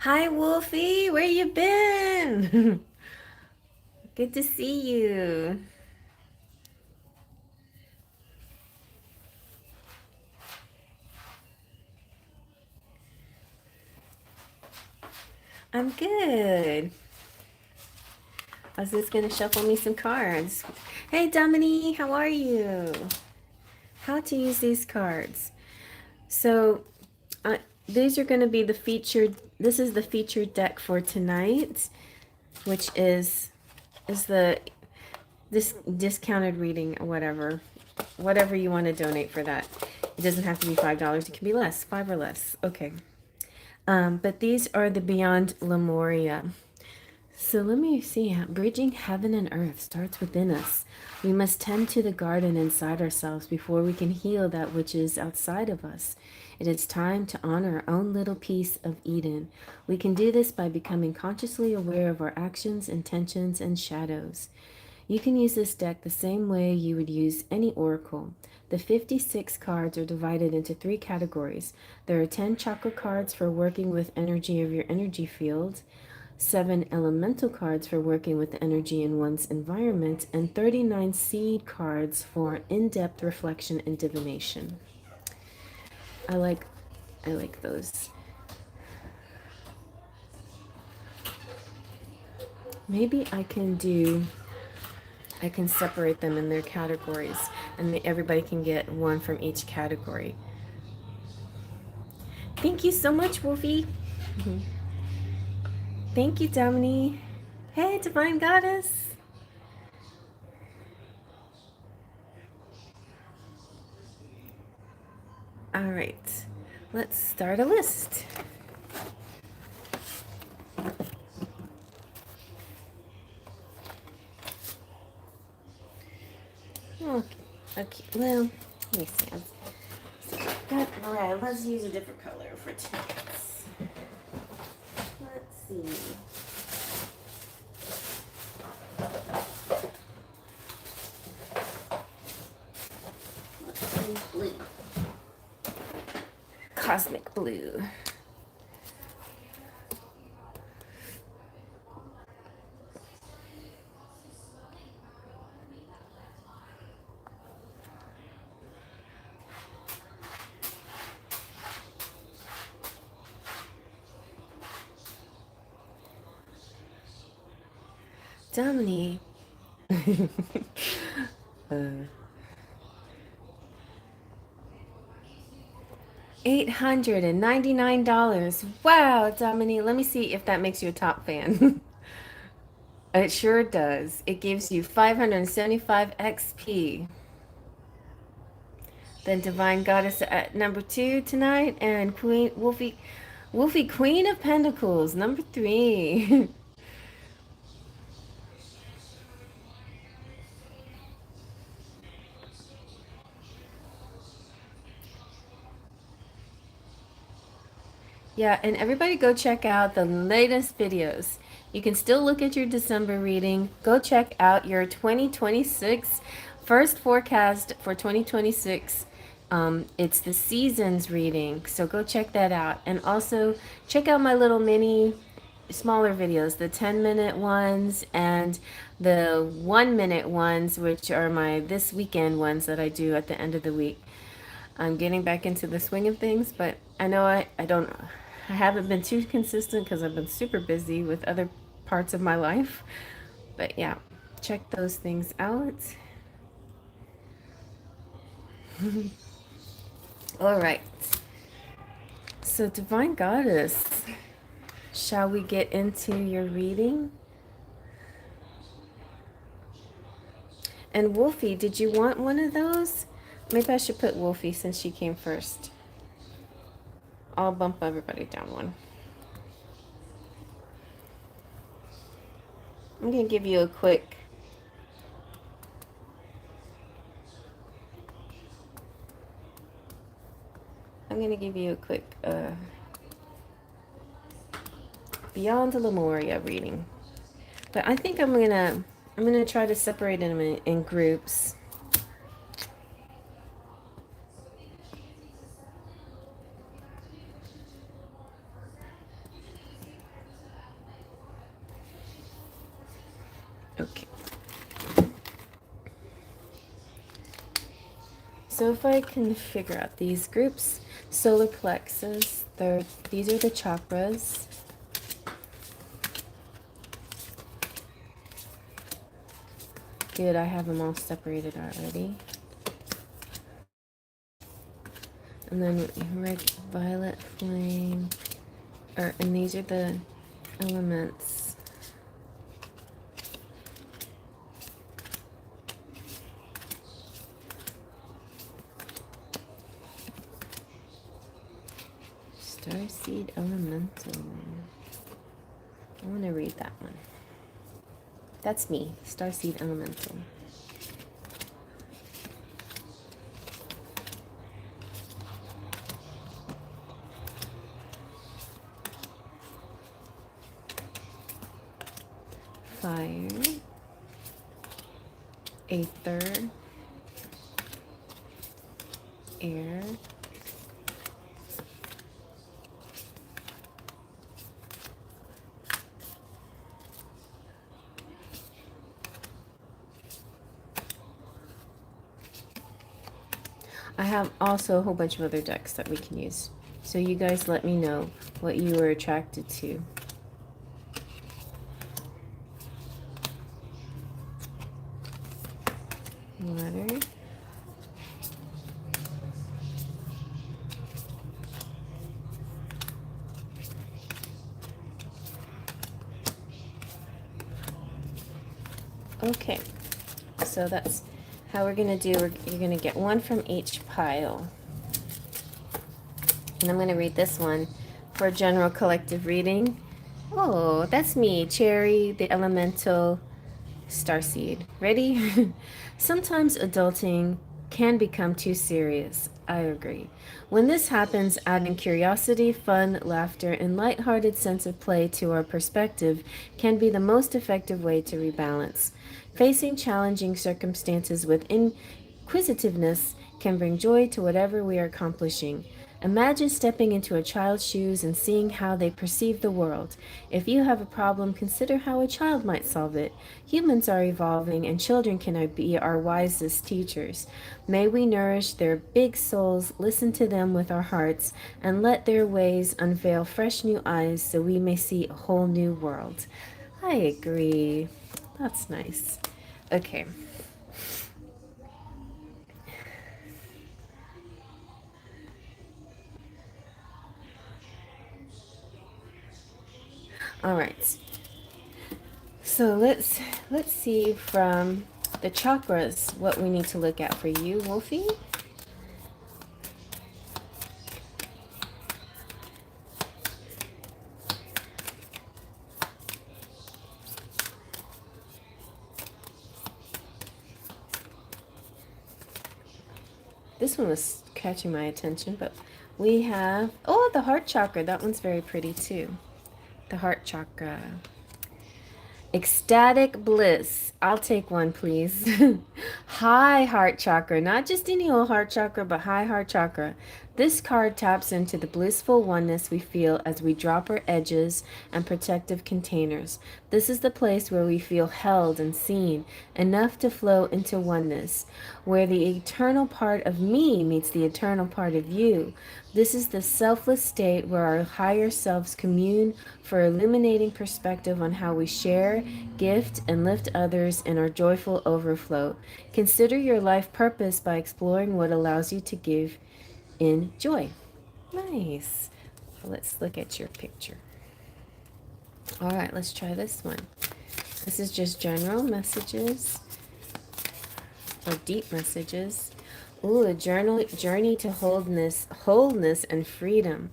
Hi, Wolfie. Where you been? Good to see you. I'm good. I was just gonna shuffle me some cards. Hey, Dominique, how are you? How to use these cards. So, these are gonna be the featured. This is the featured deck for tonight, which is the this discounted reading or whatever you want to donate for that. It doesn't have to be $5. It can be less, 5 or less. Okay. But these are the Beyond Lemuria. So let me see. Bridging heaven and earth starts within us. We must tend to the garden inside ourselves before we can heal that which is outside of us. It is time to honor our own little piece of Eden. We can do this by becoming consciously aware of our actions, intentions, and shadows. You can use this deck the same way you would use any oracle. The 56 cards are divided into 3 categories. There are 10 chakra cards for working with energy of your energy field, 7 elemental cards for working with energy in one's environment, and 39 seed cards for in-depth reflection and divination. I like those. Maybe I can separate them in their categories, and everybody can get one from each category. Thank you so much, Wolfie. Thank you, Dominique. Hey, Divine Goddess. All right, let's start a list. Okay, okay. Well, let me see. All right, let's use a different color for tonight's. Let's see. Let's use blue. Cosmic blue. Dominique. $899. Wow, Dominique. Let me see if that makes you a top fan. It sure does. It gives you 575 XP. Then Divine Goddess at number 2 tonight, and Wolfie Queen of Pentacles number 3. Yeah, and everybody go check out the latest videos. You can still look at your December reading. Go check out your 2026 first forecast for 2026. It's the seasons reading, so go check that out. And also check out my little mini smaller videos, the 10-minute ones and the 1-minute ones, which are my this weekend ones that I do at the end of the week. I'm getting back into the swing of things, but I know I haven't been too consistent because I've been super busy with other parts of my life. But yeah, check those things out. All right. So, Divine Goddess, shall we get into your reading? And Wolfie, did you want one of those? Maybe I should put Wolfie since she came first. I'll bump everybody down one. I'm going to give you a quick Beyond Lemuria reading. But I think I'm gonna try to separate them in groups. Okay. So if I can figure out these groups, solar plexus, these are the chakras. Good, I have them all separated already. And then red, violet flame, and these are the elements. Starseed elemental. I want to read that one. That's me, Starseed elemental. Fire, aether, air, I have also a whole bunch of other decks that we can use. So you guys let me know what you were attracted to. Water. Okay, so that's how we're gonna do. You're gonna get one from each pile. And I'm gonna read this one for a general collective reading. Oh, that's me, Cherry, the elemental Starseed. Ready? Sometimes adulting can become too serious. I agree. When this happens, adding curiosity, fun, laughter, and lighthearted sense of play to our perspective can be the most effective way to rebalance. Facing challenging circumstances with inquisitiveness can bring joy to whatever we are accomplishing. Imagine stepping into a child's shoes and seeing how they perceive the world. If you have a problem, consider how a child might solve it. Humans are evolving, and children can be our wisest teachers. May we nourish their big souls, listen to them with our hearts, and let their ways unveil fresh new eyes so we may see a whole new world. I agree. That's nice. Okay. All right. So let's see from the chakras what we need to look at for you, Wolfie. This one was catching my attention, but we have, oh, the heart chakra. That one's very pretty too. The heart chakra. Ecstatic bliss. I'll take one, please. High heart chakra. Not just any old heart chakra, but high heart chakra. This card taps into the blissful oneness we feel as we drop our edges and protective containers. This is the place where we feel held and seen, enough to flow into oneness, where the eternal part of me meets the eternal part of you. This is the selfless state where our higher selves commune for illuminating perspective on how we share, gift, and lift others in our joyful overflow. Consider your life purpose by exploring what allows you to give in joy. Nice. Let's look at your picture. All right, let's try this one. This is just general messages or deep messages. Ooh, a journey to wholeness and freedom.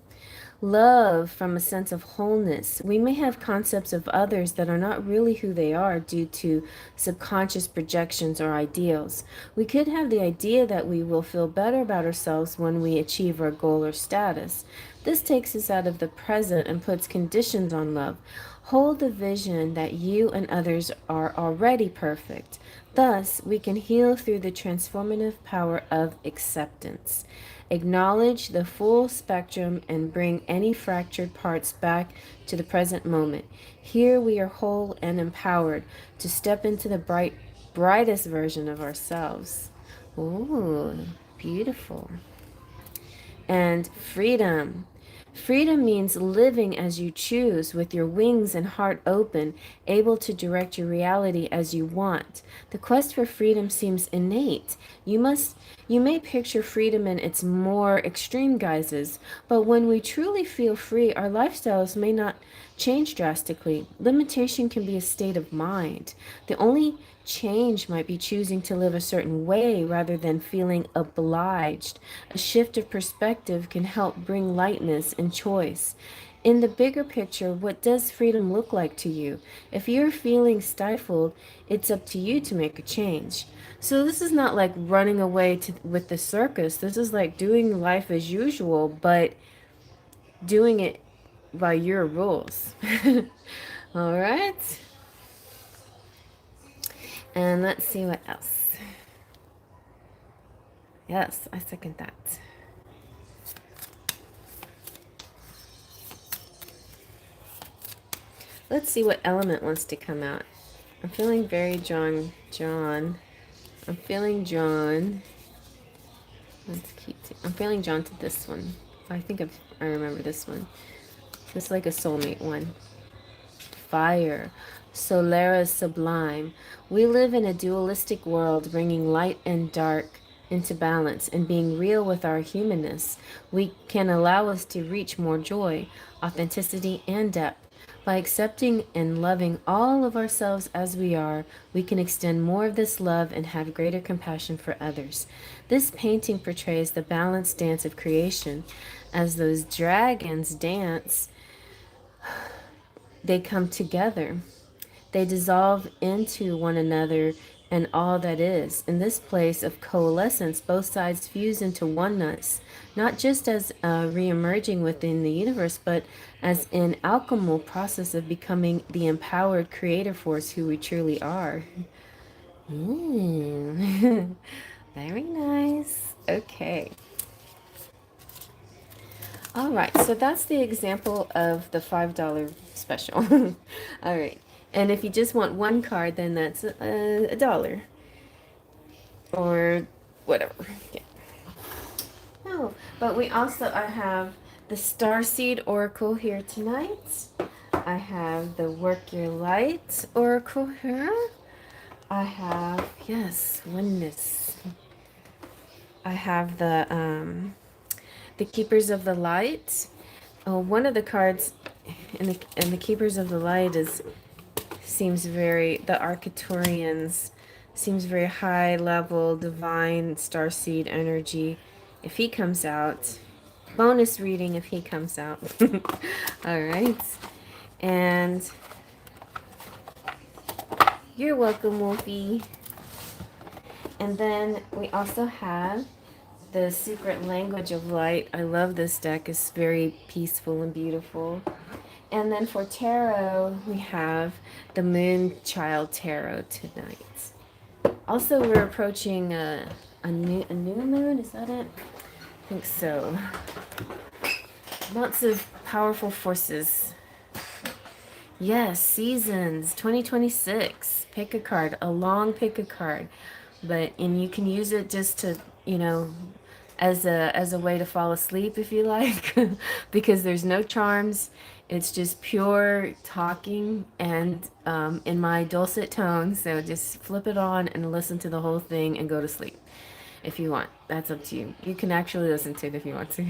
Love from a sense of wholeness. We may have concepts of others that are not really who they are due to subconscious projections or ideals. We could have the idea that we will feel better about ourselves when we achieve our goal or status. This takes us out of the present and puts conditions on love. Hold the vision that you and others are already perfect. Thus, we can heal through the transformative power of acceptance. Acknowledge the full spectrum and bring any fractured parts back to the present moment. Here we are whole and empowered to step into the brightest version of ourselves. Ooh, beautiful. And freedom. Freedom means living as you choose, with your wings and heart open, able to direct your reality as you want. The quest for freedom seems innate. You may picture freedom in its more extreme guises, but when we truly feel free, our lifestyles may not change drastically. Limitation can be a state of mind. The only change might be choosing to live a certain way rather than feeling obliged. A shift of perspective can help bring lightness and choice. In the bigger picture, what does freedom look like to you? If you're feeling stifled, it's up to you to make a change. So this is not like running away with the circus. This is like doing life as usual, but doing it by your rules. All right. And let's see what else. Yes, I second that. Let's see what element wants to come out. I'm feeling very John. I'm feeling John. Let's keep. I'm feeling John to this one. I remember this one. It's like a soulmate one. Fire. Solera sublime. We live in a dualistic world, bringing light and dark into balance and being real with our humanness. We can allow us to reach more joy, authenticity, and depth. By accepting and loving all of ourselves as we are, we can extend more of this love and have greater compassion for others. This painting portrays the balanced dance of creation. As those dragons dance, they come together. They dissolve into one another and all that is. In this place of coalescence, both sides fuse into oneness, not just as re-emerging within the universe, but as an alchemical process of becoming the empowered creative force who we truly are. Very nice. Okay. All right, so that's the example of the $5 special. All right, and if you just want one card, then that's a dollar or whatever. Yeah. Oh, but we also I have the Starseed Oracle here tonight. I have the Work Your Light Oracle here. I have, yes, oneness. I have the Keepers of the Light. Oh, one of the cards in the Keepers of the Light seems very, the Arcturians seems very high level, divine starseed energy. If he comes out, bonus reading if he comes out. All right, and you're welcome, Wolfie. And then we also have the Secret Language of Light. I love this deck. It's very peaceful and beautiful. And then for tarot, we have the Moon Child Tarot tonight. Also, we're approaching a new moon. Is that it? I think so. Lots of powerful forces. Yes, seasons 2026. Pick a card. Pick a card. And you can use it just to, as a way to fall asleep if you like, because there's no charms. It's just pure talking and in my dulcet tone. So just flip it on and listen to the whole thing and go to sleep if you want. That's up to you. You can actually listen to it if you want to.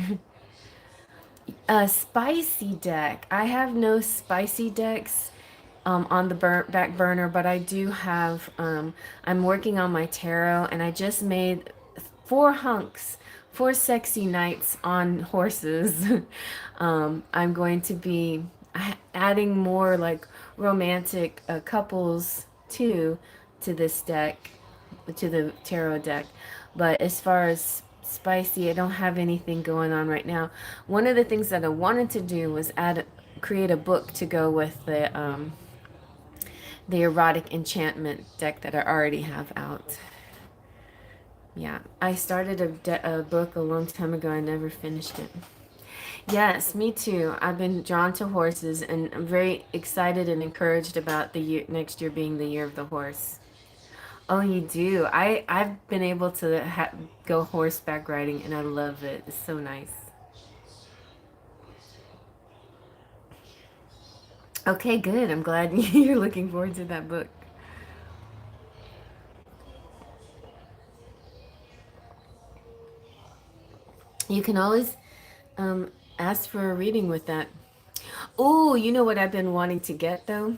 A spicy deck. I have no spicy decks on the back burner, but I do have, I'm working on my tarot, and I just made 4 sexy knights on horses. I'm going to be adding more like romantic couples to this deck, to the tarot deck. But as far as spicy, I don't have anything going on right now. One of the things that I wanted to do was create a book to go with the erotic enchantment deck that I already have out. Yeah, I started a book a long time ago. I never finished it. Yes, me too. I've been drawn to horses, and I'm very excited and encouraged about the year, next year being the year of the horse. Oh, you do? I've been able to go horseback riding, and I love it. It's so nice. Okay, good. I'm glad you're looking forward to that book. You can always ask for a reading with that. Oh, you know what I've been wanting to get though?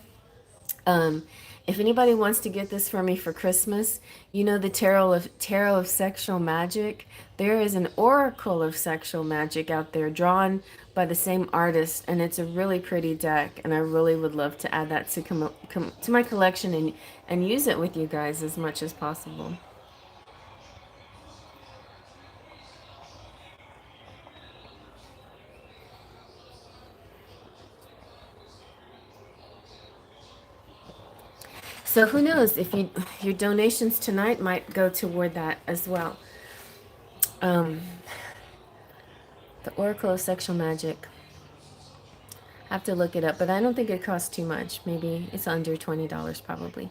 Um, if anybody wants to get this for me for Christmas, you know the Tarot of Sexual Magic. There is an Oracle of Sexual Magic out there drawn by the same artist, and it's a really pretty deck. And I really would love to add that to come to my collection and use it with you guys as much as possible. So who knows if your donations tonight might go toward that as well. Um, the Oracle of Sexual Magic. I have to look it up, but I don't think it costs too much. Maybe it's under $20 probably.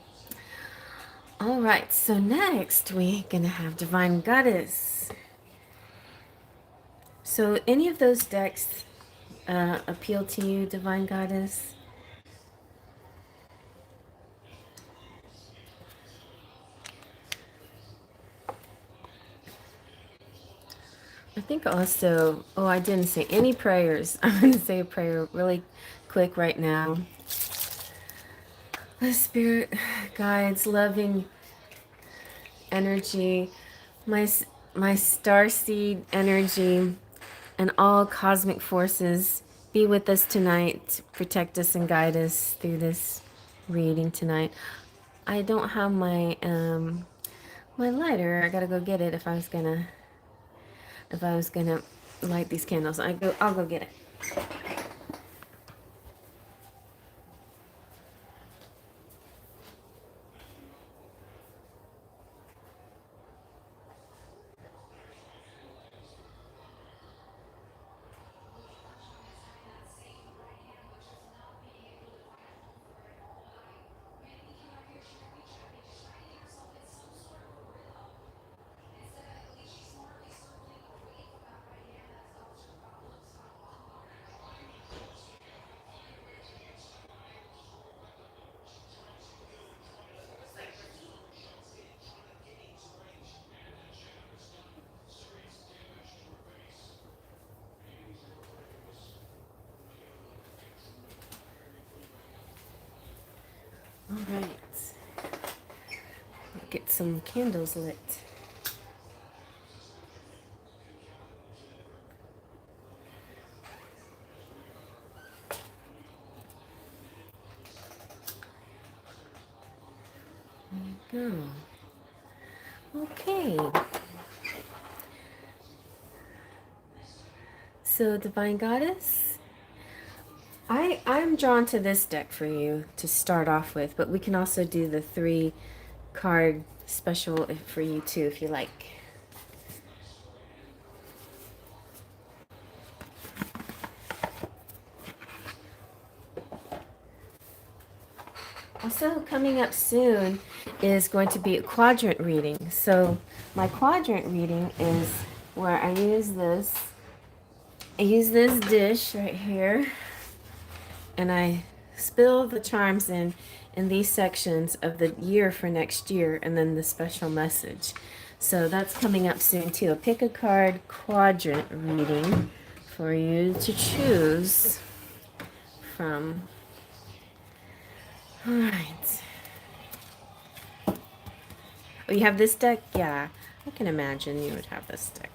All right, so next we're gonna have Divine Goddess. So any of those decks appeal to you, Divine Goddess? I think also, oh, I didn't say any prayers. I'm going to say a prayer really quick right now. The spirit guides, loving energy, my my starseed energy, and all cosmic forces be with us tonight, protect us and guide us through this reading tonight. I don't have my lighter. I gotta go get it if I was gonna light these candles. I'll go get it. All right. Get some candles lit. There you go. Okay. So, Divine Goddess, I'm drawn to this deck for you to start off with, but we can also do the 3 card special for you too if you like. Also coming up soon is going to be a quadrant reading. So my quadrant reading is where I use this dish right here, and I spill the charms in these sections of the year for next year, and then the special message. So that's coming up soon too. A pick a card quadrant reading for you to choose from. All right. Oh, you have this deck? Yeah, I can imagine you would have this deck.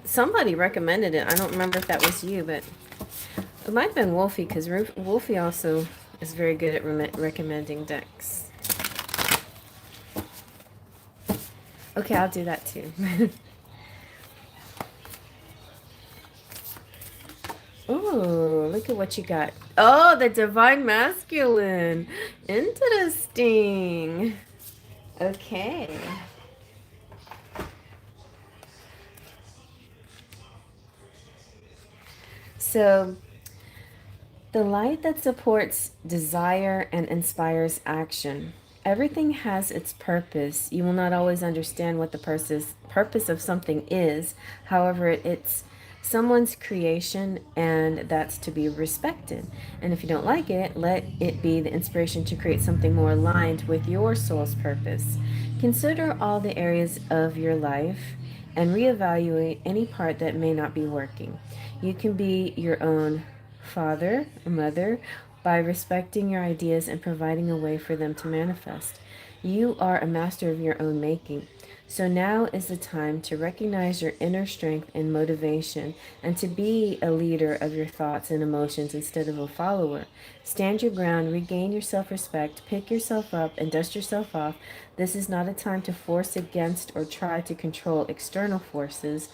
Somebody recommended it. I don't remember if that was you, but it might have been Wolfie, because Wolfie also is very good at recommending decks. Okay, I'll do that too. Oh, look at what you got. Oh, the Divine Masculine. Interesting. Okay. So the light that supports desire and inspires action. Everything has its purpose. You will not always understand what the purpose of something is. However, it's someone's creation, and that's to be respected. And if you don't like it, let it be the inspiration to create something more aligned with your soul's purpose. Consider all the areas of your life and reevaluate any part that may not be working. You can be your own father or mother by respecting your ideas and providing a way for them to manifest. You are a master of your own making. So now is the time to recognize your inner strength and motivation and to be a leader of your thoughts and emotions instead of a follower. Stand your ground, regain your self respect, pick yourself up, and dust yourself off. This is not a time to force against or try to control external forces.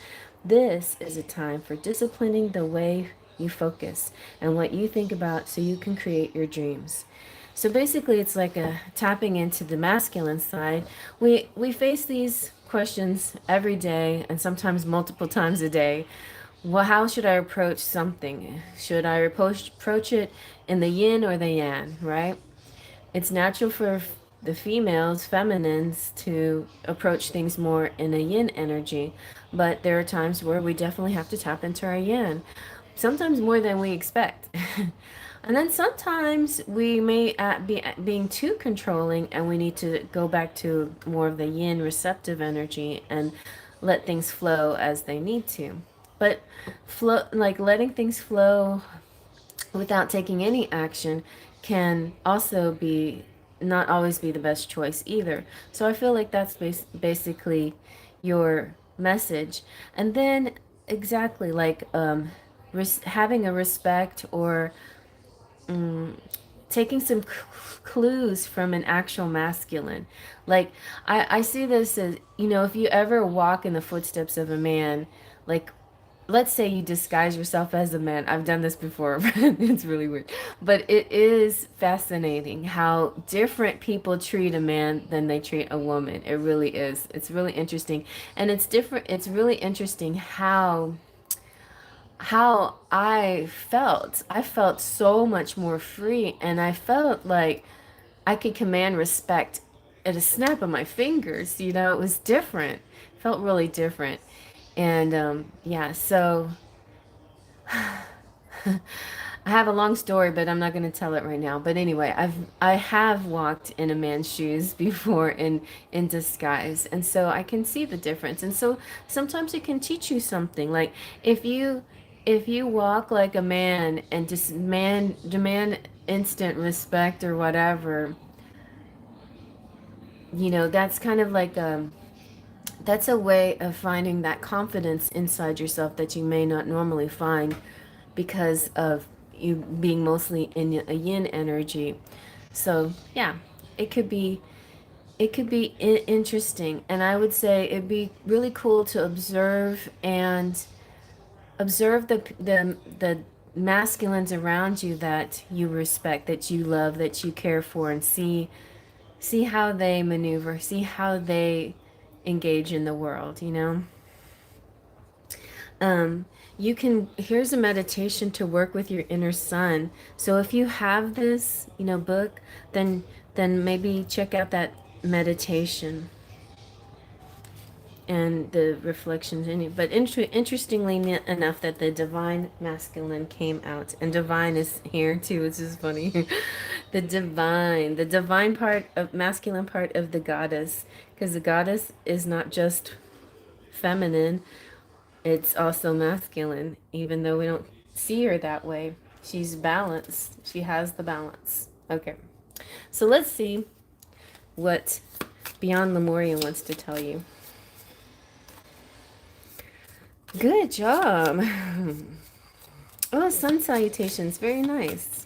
This is a time for disciplining the way you focus and what you think about so you can create your dreams. So basically it's like a tapping into the masculine side. We face these questions every day and sometimes multiple times a day. Well, how should I approach something? Should I approach it in the yin or the yang, right? It's natural for the females, feminines, to approach things more in a yin energy, but there are times where we definitely have to tap into our yin, sometimes more than we expect. And then sometimes we may be being too controlling and we need to go back to more of the yin receptive energy and let things flow as they need to. But flow, like letting things flow without taking any action, can also be not always be the best choice either. So I feel like that's basically your message. And then exactly like having a respect or taking some clues from an actual masculine. Like I see this as, if you ever walk in the footsteps of a man, like let's say you disguise yourself as a man. I've done this before. It's really weird. But it is fascinating how different people treat a man than they treat a woman. It really is. It's really interesting. And it's different. It's really interesting how I felt. I felt so much more free, and I felt like I could command respect at a snap of my fingers. It was different. It felt really different. And yeah, so I have a long story, but I'm not going to tell it right now. But anyway, I have walked in a man's shoes before in disguise, and so I can see the difference. And so sometimes it can teach you something. Like if you walk like a man and just demand instant respect or whatever, that's kind of like that's a way of finding that confidence inside yourself that you may not normally find because of you being mostly in a yin energy. So yeah, it could be interesting, and I would say it'd be really cool to observe the masculines around you that you respect, that you love, that you care for, and see how they maneuver, see how they engage in the world. um here's a meditation to work with your inner son. So if you have this book, then maybe check out that meditation and the reflections in it. But interestingly enough, that the divine masculine came out, and divine is here too, which is funny. The divine part of masculine part of the goddess, because the goddess is not just feminine, it's also masculine, even though we don't see her that way. She's balanced. She has the balance. Okay, so let's see what Beyond Lemuria wants to tell you. Good job. Oh, sun salutations. Very nice.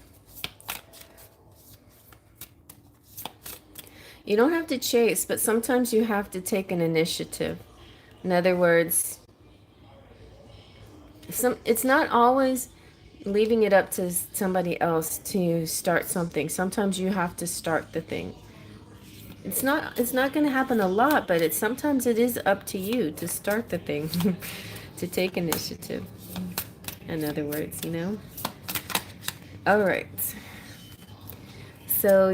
You don't have to chase, but sometimes you have to take an initiative. In other words, it's not always leaving it up to somebody else to start something. Sometimes you have to start the thing. It's not going to happen a lot, but sometimes it is up to you to start the thing, to take initiative. In other words, All right. So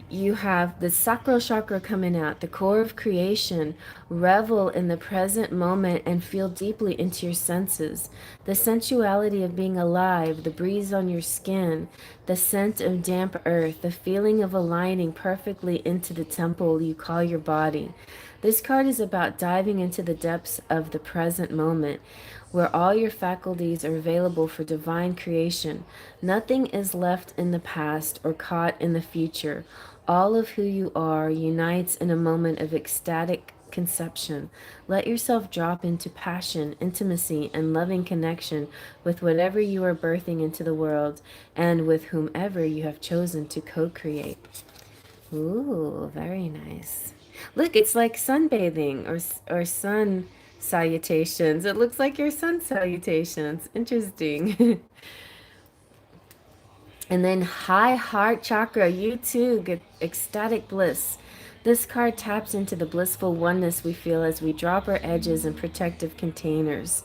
you have the sacral chakra coming out, the core of creation. Revel in the present moment and feel deeply into your senses. The sensuality of being alive, the breeze on your skin, the scent of damp earth, the feeling of aligning perfectly into the temple you call your body. This card is about diving into the depths of the present moment, where all your faculties are available for divine creation. Nothing is left in the past or caught in the future. All of who you are unites in a moment of ecstatic conception. Let yourself drop into passion, intimacy, and loving connection with whatever you are birthing into the world and with whomever you have chosen to co-create. Ooh, very nice. Look, it's like sunbathing or sun salutations. It looks like your sun salutations. Interesting. And then high heart chakra, you too get ecstatic bliss. This card taps into the blissful oneness we feel as we drop our edges in protective containers.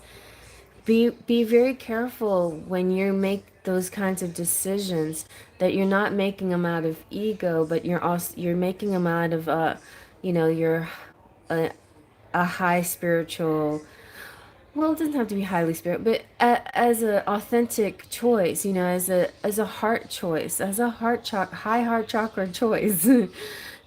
Be very careful when you make those kinds of decisions that you're not making them out of ego, but you're making them out of you're a high spiritual, well, it doesn't have to be highly spirit, but as an authentic choice, as a heart choice, as a high heart chakra choice.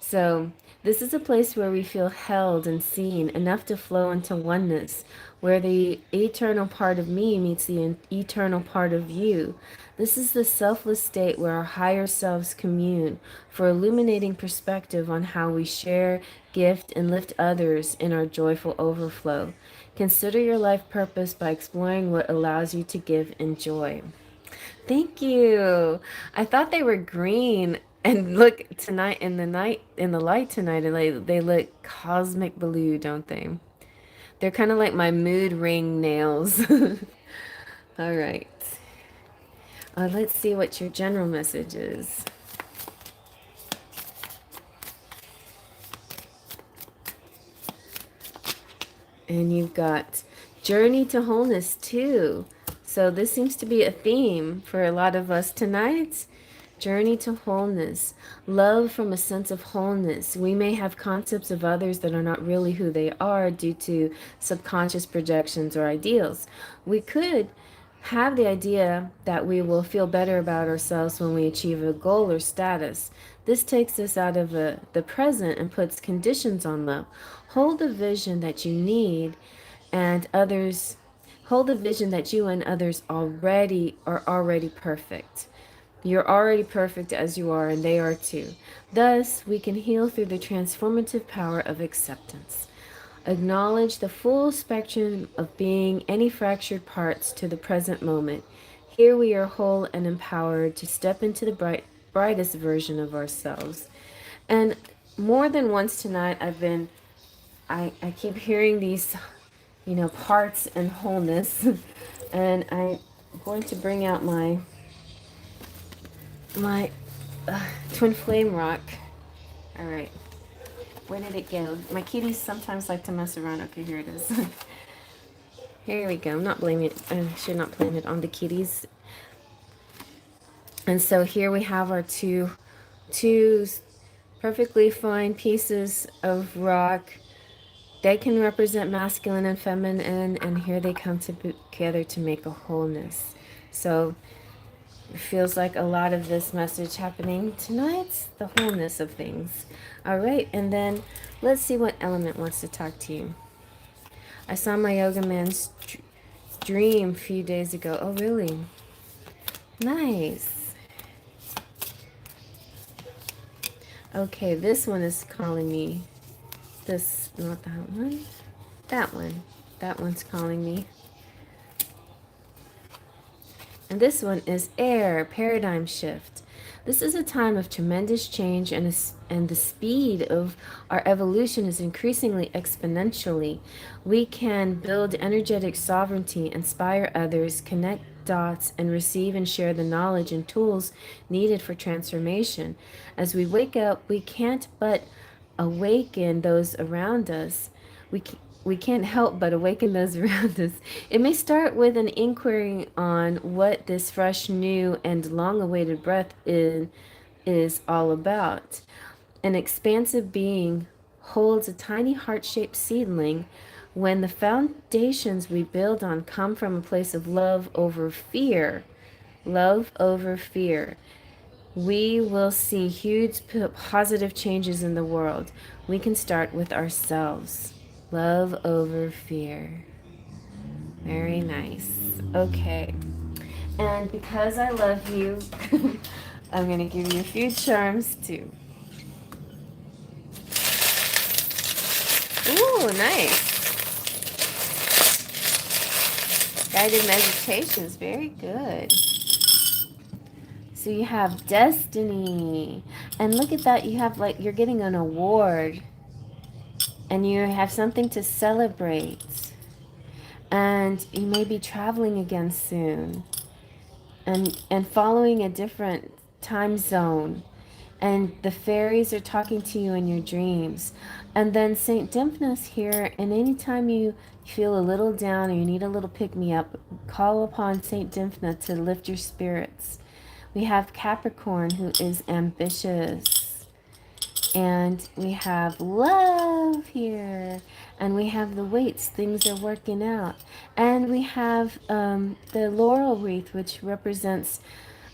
So this is a place where we feel held and seen, enough to flow into oneness, where the eternal part of me meets the eternal part of you. This is the selfless state where our higher selves commune, for illuminating perspective on how we share, gift, and lift others in our joyful overflow. Consider your life purpose by exploring what allows you to give and joy. Thank you. I thought they were green. And look, tonight in the light tonight, and they look cosmic blue, don't they? They're kind of like my mood ring nails. All right. Let's see what your general message is. And you've got Journey to Wholeness too. So this seems to be a theme for a lot of us tonight. Journey to wholeness. Love from a sense of wholeness. We may have concepts of others that are not really who they are due to subconscious projections or ideals. We could have the idea that we will feel better about ourselves when we achieve a goal or status. This takes us out of the present and puts conditions on love. Hold a vision that you need and others, hold a vision that you and others are already perfect. You're already perfect as you are, and they are too. Thus, we can heal through the transformative power of acceptance. Acknowledge the full spectrum of being, any fractured parts to the present moment. Here we are whole and empowered to step into the brightest version of ourselves. And more than once tonight, I keep hearing these, parts and wholeness. And I'm going to bring out my twin flame rock. All right. Where did it go? My kitties sometimes like to mess around. Okay, here it is. Here we go. I'm not blaming it. I should not blame it on the kitties. And so here we have our two perfectly fine pieces of rock. They can represent masculine and feminine, and here they come together to make a wholeness. So it feels like a lot of this message happening tonight, the wholeness of things. All right, and then let's see what element wants to talk to you. I saw my yoga man's dream a few days ago. Oh, really? Nice. Okay, this one is calling me. This, not that one. That one. That one's calling me. And this one is air, paradigm shift. This is a time of tremendous change, and the speed of our evolution is increasingly exponentially. We can build energetic sovereignty, inspire others, connect dots, and receive and share the knowledge and tools needed for transformation. As we wake up, we can't but awaken those around us. we can't help but awaken those around us. It may start with an inquiry on what this fresh, new, and long-awaited breath is all about. An expansive being holds a tiny heart-shaped seedling. When the foundations we build on come from a place of love over fear, we will see huge positive changes in the world. We can start with ourselves. Love over fear. Very nice. Okay. And because I love you, I'm going to give you a few charms too. Ooh, nice. Guided meditations. Very good. So you have destiny. And look at that. You have like, you're getting an award. And you have something to celebrate. And you may be traveling again soon. And following a different time zone, and the fairies are talking to you in your dreams. And then Saint Dymphna's here, and anytime you feel a little down or you need a little pick-me-up, call upon Saint Dymphna to lift your spirits. We have Capricorn, who is ambitious, and we have love here, and we have the weights, things are working out, and we have the laurel wreath, which represents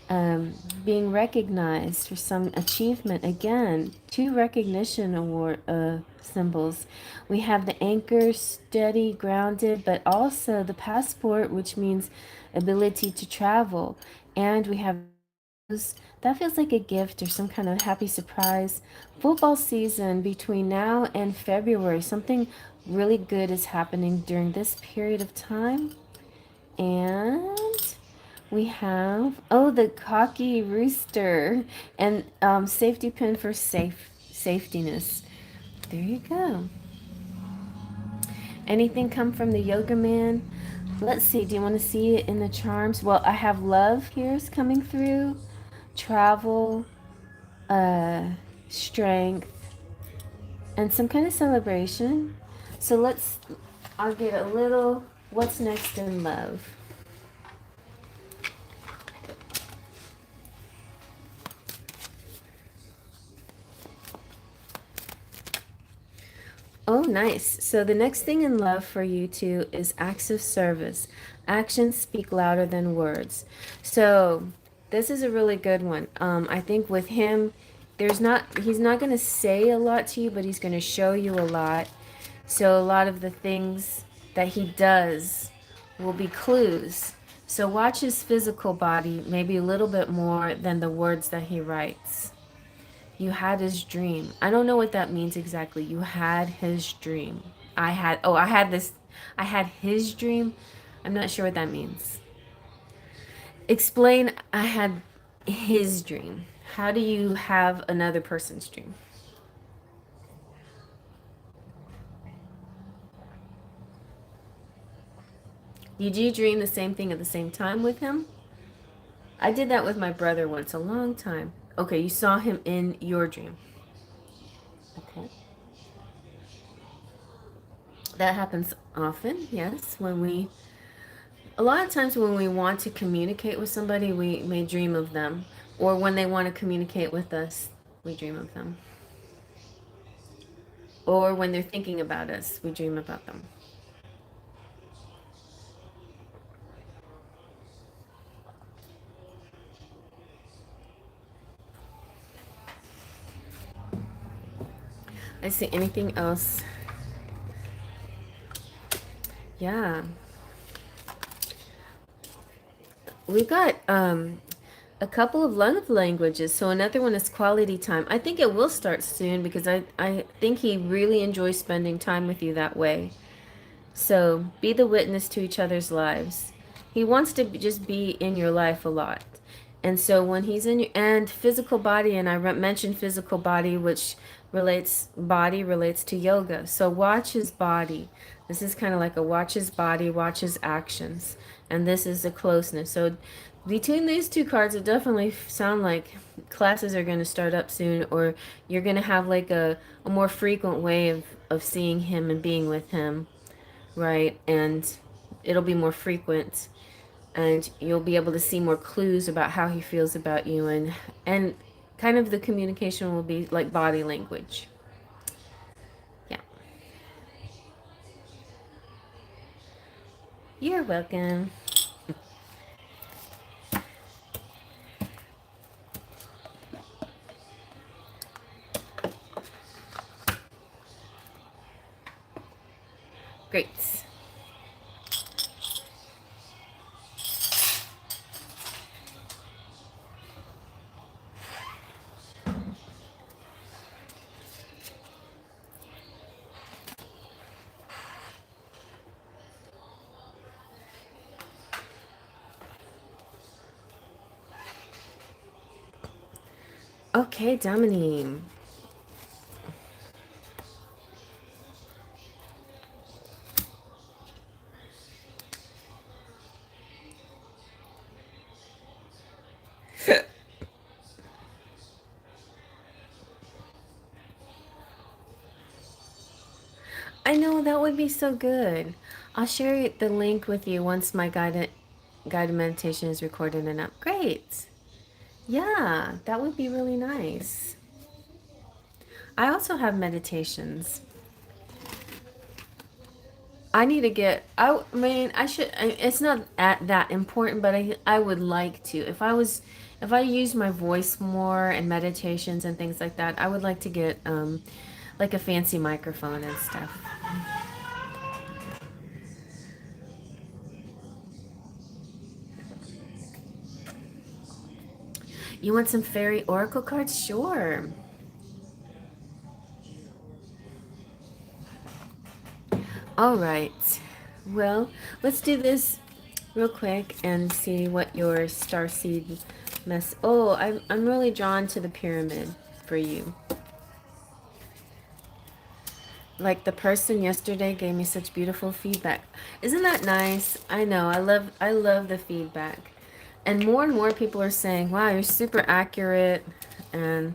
being recognized for some achievement. Again, two recognition award symbols. We have the anchor, steady, grounded, but also the passport, which means ability to travel. And we have that feels like a gift or some kind of happy surprise. Football season between now and February. Something really good is happening during this period of time. And we have, oh, the cocky rooster and safety pin for safetiness. There you go. Anything come from the yoga man? Let's see. Do you want to see it in the charms? Well, I have love here's coming through. Travel, strength, and some kind of celebration. So I'll get a little, what's next in love? Oh, nice. So the next thing in love for you two is acts of service. Actions speak louder than words. So this is a really good one. I think with him, he's not going to say a lot to you, but he's going to show you a lot. So a lot of the things that he does will be clues. So watch his physical body maybe a little bit more than the words that he writes. You had his dream. I don't know what that means exactly. You had his dream. I had his dream. I'm not sure what that means. Explain, I had his dream. How do you have another person's dream? Did you dream the same thing at the same time with him? I did that with my brother once, a long time. Okay, you saw him in your dream. Okay. That happens often, yes. A lot of times when we want to communicate with somebody, we may dream of them. Or when they want to communicate with us, we dream of them. Or when they're thinking about us, we dream about them. I see anything else? Yeah. We've got a couple of love languages. So another one is quality time. I think it will start soon because I think he really enjoys spending time with you that way. So be the witness to each other's lives. He wants to just be in your life a lot. And so when he's in your, and physical body, and I mentioned physical body, which body relates to yoga. So watch his body. This is kind of like a watch his body, watch his actions. And this is a closeness. So between these two cards, it definitely sound like classes are going to start up soon, or you're going to have like a more frequent way of seeing him and being with him. right? And it'll be more frequent, and you'll be able to see more clues about how he feels about you, and kind of the communication will be like body language. Yeah. You're welcome. Great. Okay, Dominique. I know that would be so good. I'll share the link with you once my guided meditation is recorded and up. Great. Yeah, that would be really nice. I also have meditations. I need to get. I mean, I should. It's not that important, but I would like to. If I use my voice more and meditations and things like that, I would like to get like a fancy microphone and stuff. You want some fairy oracle cards? Sure. All right. Well, let's do this real quick and see what your starseed mess. Oh, I'm really drawn to the pyramid for you. Like the person yesterday gave me such beautiful feedback. Isn't that nice? I know. I love the feedback. And more people are saying, "Wow, you're super accurate." And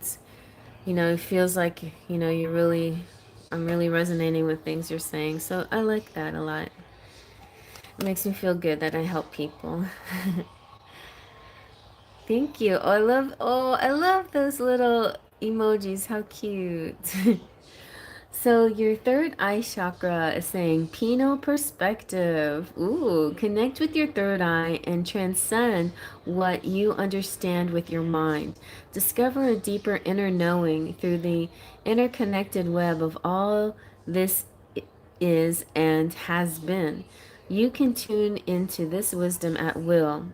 it feels like, you're really I'm really resonating with things you're saying. So I like that a lot. It makes me feel good that I help people. Thank you. Oh, I love those little emojis. How cute. So your third eye chakra is saying penal perspective. Ooh, connect with your third eye and transcend what you understand with your mind. Discover a deeper inner knowing through the interconnected web of all this is and has been. You can tune into this wisdom at will,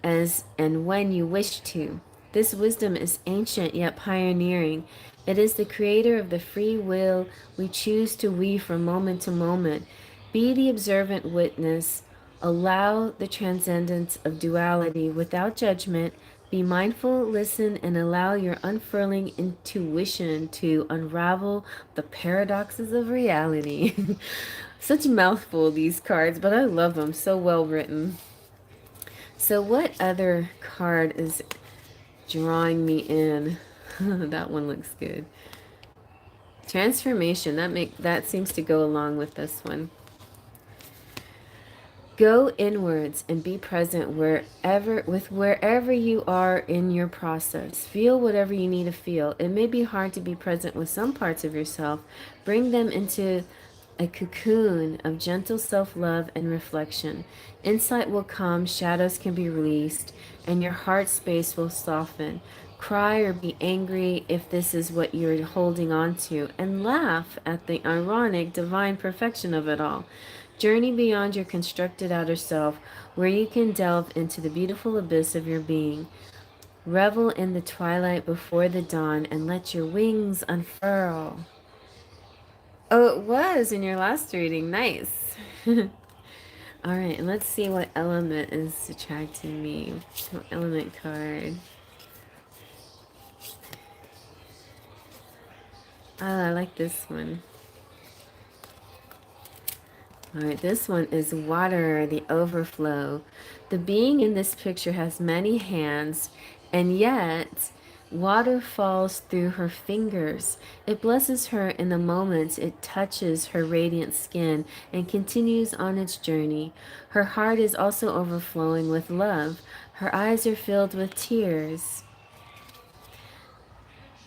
as and when you wish to. This wisdom is ancient yet pioneering. It is the creator of the free will we choose to weave from moment to moment. Be the observant witness. Allow the transcendence of duality without judgment. Be mindful, listen, and allow your unfurling intuition to unravel the paradoxes of reality. Such a mouthful, these cards, but I love them. So well written. So what other card is drawing me in? That one looks good. Transformation. That seems to go along with this one. Go inwards and be present wherever you are in your process. Feel whatever you need to feel. It may be hard to be present with some parts of yourself. Bring them into a cocoon of gentle self-love and reflection. Insight will come, shadows can be released, and your heart space will soften. Cry or be angry if this is what you're holding on to, and laugh at the ironic, divine perfection of it all. Journey beyond your constructed outer self, where you can delve into the beautiful abyss of your being. Revel in the twilight before the dawn, and let your wings unfurl. Oh, it was in your last reading. Nice. All right, and let's see what element is attracting me. What element card? Oh, I like this one. All right, this one is water, the overflow. The being in this picture has many hands, and yet Water falls through her fingers. It blesses her in the moments it touches her radiant skin and continues on its journey. Her heart is also overflowing with love. Her eyes are filled with tears.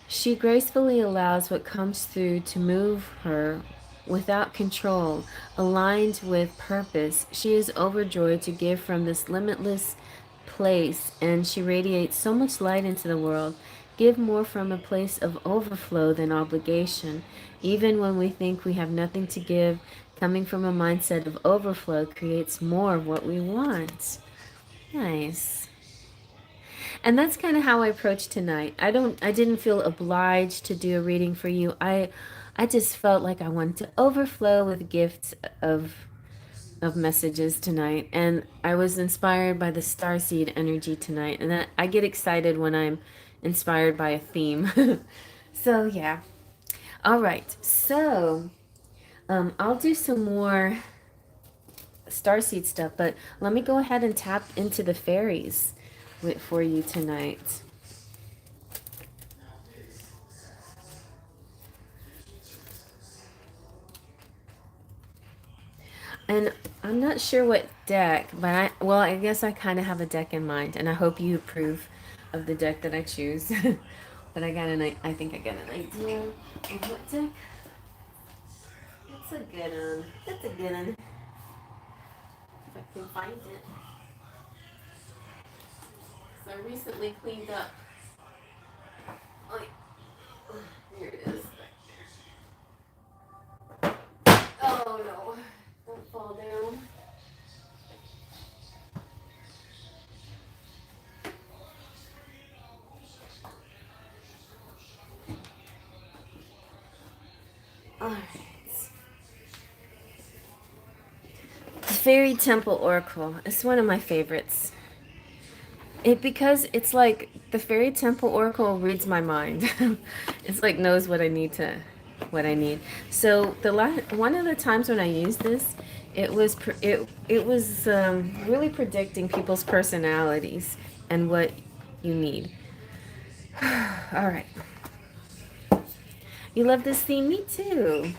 She gracefully allows what comes through to move her without control, aligned with purpose. She is overjoyed to give from this limitless place, and she radiates so much light into the world. Give more from a place of overflow than obligation. Even when we think we have nothing to give, coming from a mindset of overflow creates more of what we want. Nice. And that's kind of how I approached tonight. I didn't feel obliged to do a reading for you. I just felt like I wanted to overflow with gifts of messages tonight, and I was inspired by the starseed energy tonight, and I get excited when I'm inspired by a theme. So yeah. All right. So I'll do some more starseed stuff, but let me go ahead and tap into the fairies for you tonight. And I'm not sure what deck, but I guess I kind of have a deck in mind, and I hope you approve of the deck that I choose. But I think I got an idea of what deck. That's a good one. That's a good one. If I can find it. So I recently cleaned up. Oh, here it is. Oh no! Don't fall down. Alright. Fairy Temple Oracle. It's one of my favorites. Because it's like the Fairy Temple Oracle reads my mind. It's like knows what I need. So one of the times when I used this, it was really predicting people's personalities and what you need. All right. You love this theme? Me too.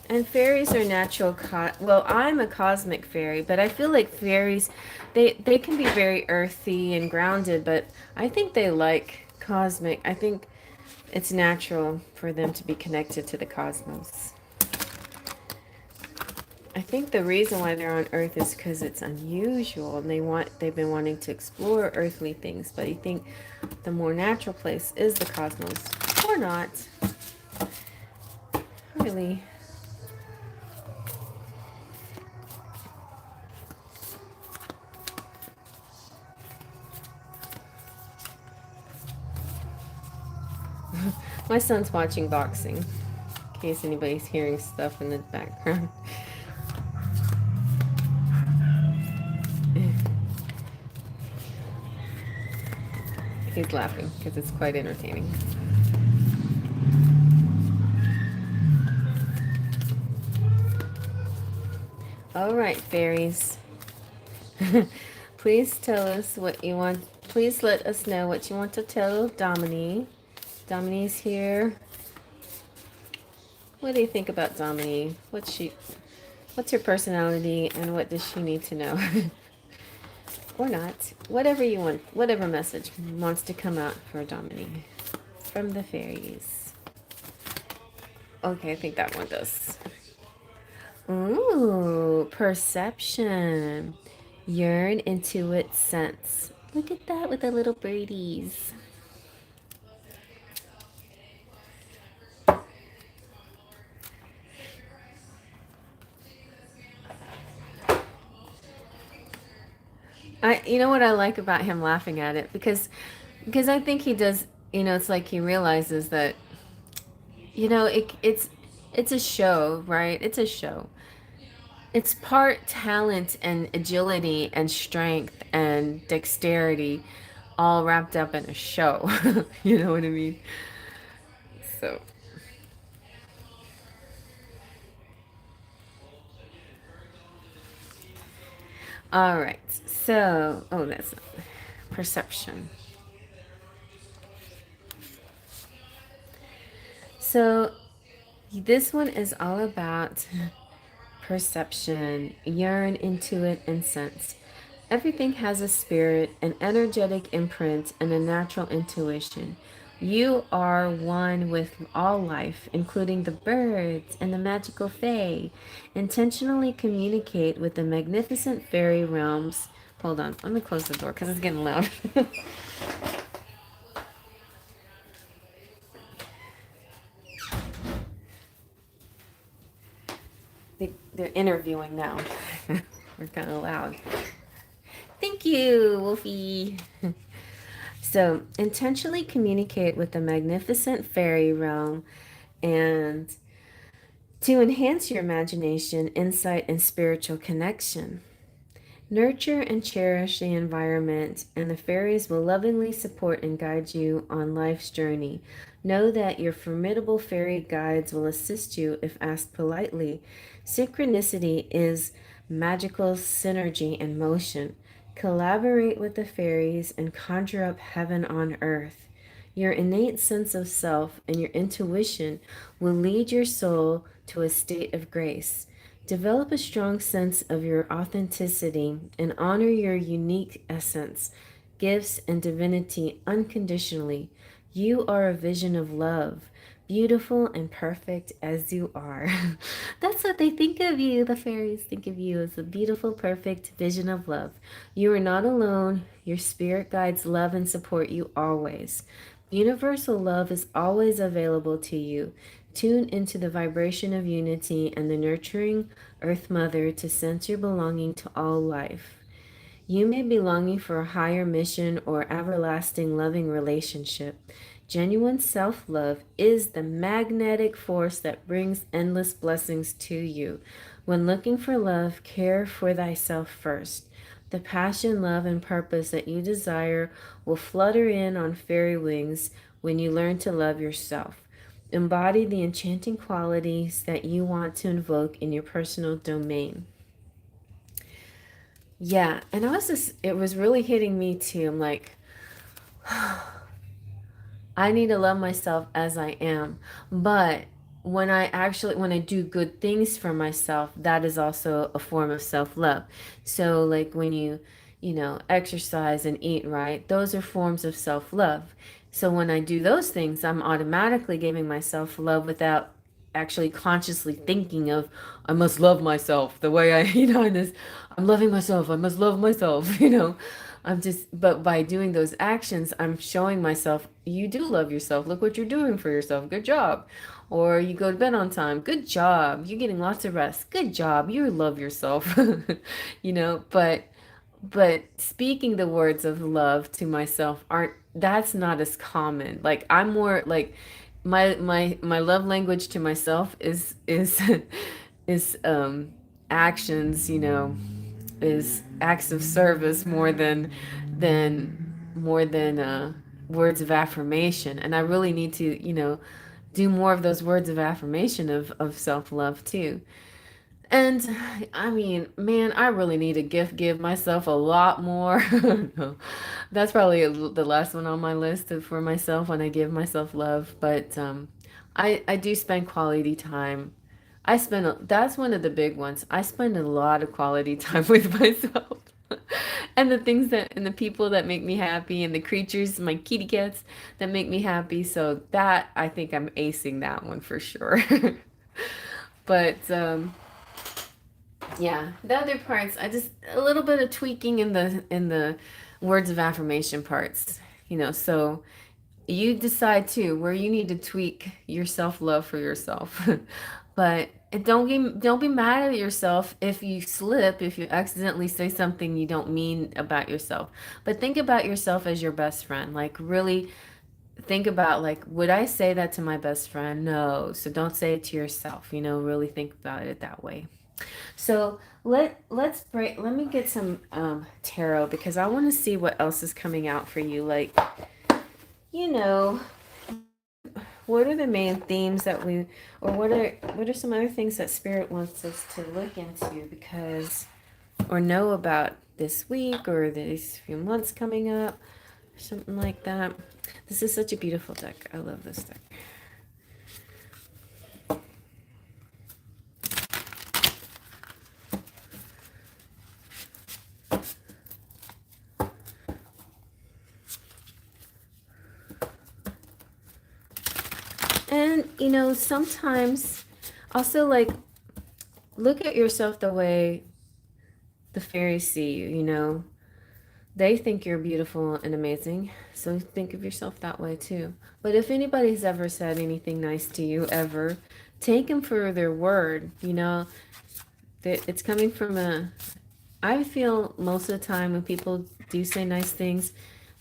And fairies are natural. Well, I'm a cosmic fairy, but I feel like fairies, they can be very earthy and grounded, but I think they like cosmic. I think it's natural for them to be connected to the cosmos. I think the reason why they're on Earth is because it's unusual, and they've been wanting to explore earthly things. But I think the more natural place is the cosmos, or not. Really. My son's watching boxing, in case anybody's hearing stuff in the background. He's laughing because it's quite entertaining. All right, fairies. Please tell us what you want. Please let us know what you want to tell Domini. Domini's here. What do you think about Domini? What's her personality, and what does she need to know? Or not. Whatever you want, whatever message wants to come out for Domini from the fairies. Okay, I think that one does. Ooh, perception. Yearn, intuit, sense. Look at that with the little birdies. You know what I like about him laughing at it, because I think he does, it's like he realizes that, it's a show, right? It's a show. It's part talent and agility and strength and dexterity all wrapped up in a show. You know what I mean? So, all right. So, oh, that's not perception. So this one is all about perception, yearn, intuit, and sense. Everything has a spirit, an energetic imprint, and a natural intuition. You are one with all life, including the birds and the magical fae. Intentionally communicate with the magnificent fairy realms. Hold on, let me close the door because it's getting loud. They're interviewing now. We're kind of loud. Thank you, Wolfie. So, intentionally communicate with the magnificent fairy realm and to enhance your imagination, insight, and spiritual connection. Nurture and cherish the environment, and the fairies will lovingly support and guide you on life's journey. Know that your formidable fairy guides will assist you if asked politely. Synchronicity is magical synergy in motion. Collaborate with the fairies and conjure up heaven on earth. Your innate sense of self and your intuition will lead your soul to a state of grace. Develop a strong sense of your authenticity and honor your unique essence, gifts, and divinity unconditionally. You are a vision of love, beautiful and perfect as you are. That's what they think of you. The fairies think of you as a beautiful, perfect vision of love. You are not alone. Your spirit guides love and support you always. Universal love is always available to you. Tune into the vibration of unity and the nurturing Earth Mother to sense your belonging to all life. You may be longing for a higher mission or everlasting loving relationship. Genuine self love is the magnetic force that brings endless blessings to you. When looking for love, care for thyself first. The passion, love, and purpose that you desire will flutter in on fairy wings when you learn to love yourself. Embody the enchanting qualities that you want to invoke in your personal domain. Yeah, and it was really hitting me too. I'm like, I need to love myself as I am. But when I do good things for myself, that is also a form of self-love. So like when you exercise and eat right, those are forms of self-love. So when I do those things, I'm automatically giving myself love without actually consciously thinking of, I must love myself the way I, I'm loving myself, I must love myself, but by doing those actions, I'm showing myself, you do love yourself. Look what you're doing for yourself. Good job. Or you go to bed on time. Good job. You're getting lots of rest. Good job. You love yourself. But speaking the words of love to myself that's not as common. Like I'm more like my love language to myself is is actions, is acts of service more than words of affirmation. And I really need to, do more of those words of affirmation of self-love too. And I mean, man, I really need to give myself a lot more. No, that's probably the last one on my list for myself when I give myself love. But I do spend quality time. That's one of the big ones. I spend a lot of quality time with myself. And the things that and the people that make me happy and the creatures, my kitty cats that make me happy. So that I think I'm acing that one for sure. But yeah, the other parts, I just a little bit of tweaking in the words of affirmation parts, so you decide too where you need to tweak your self-love for yourself. But don't be mad at yourself if you slip, if you accidentally say something you don't mean about yourself. But think about yourself as your best friend. Like really think about like, would I say that to my best friend? No. So don't say it to yourself, really think about it that way. So let's break. Let me get some tarot because I want to see what else is coming out for you. Like, you know, what are the main themes that or what are some other things that Spirit wants us to look into because or know about this week or these few months coming up, something like that. This is such a beautiful deck. I love this deck. And, you know, sometimes also like look at yourself the way the fairies see you, you know. They think you're beautiful and amazing, so think of yourself that way too. But if anybody's ever said anything nice to you ever, take them for their word, you know. It's coming from a... I feel most of the time when people do say nice things,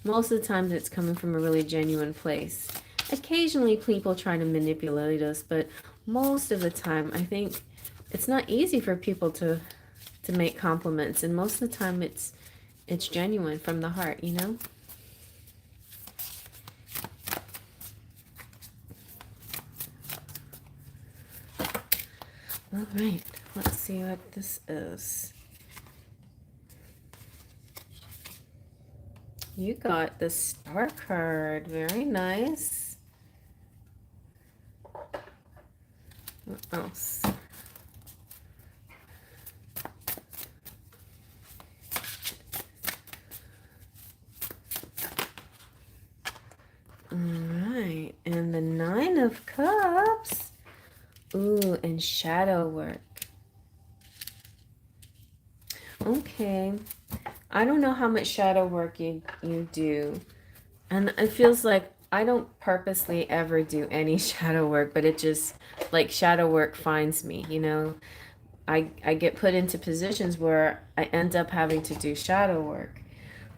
most of the time it's coming from a really genuine place. Occasionally people try to manipulate us, but most of the time I think it's not easy for people to make compliments, and most of the time it's genuine from the heart, you know? All right, let's see what this is. You got the Star card. Very nice. What else? Alright, and the Nine of Cups. Ooh, and shadow work. Okay. I don't know how much shadow work you do. And it feels like I don't purposely ever do any shadow work, but it just, like, shadow work finds me, you know? I get put into positions where I end up having to do shadow work.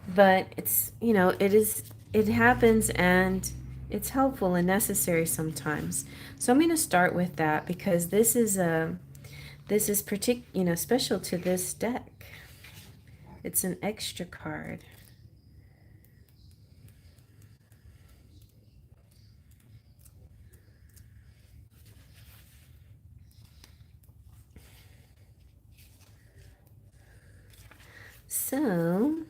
But it's, you know, it happens, and it's helpful and necessary sometimes. So I'm going to start with that because this is special to this deck. It's an extra card. So,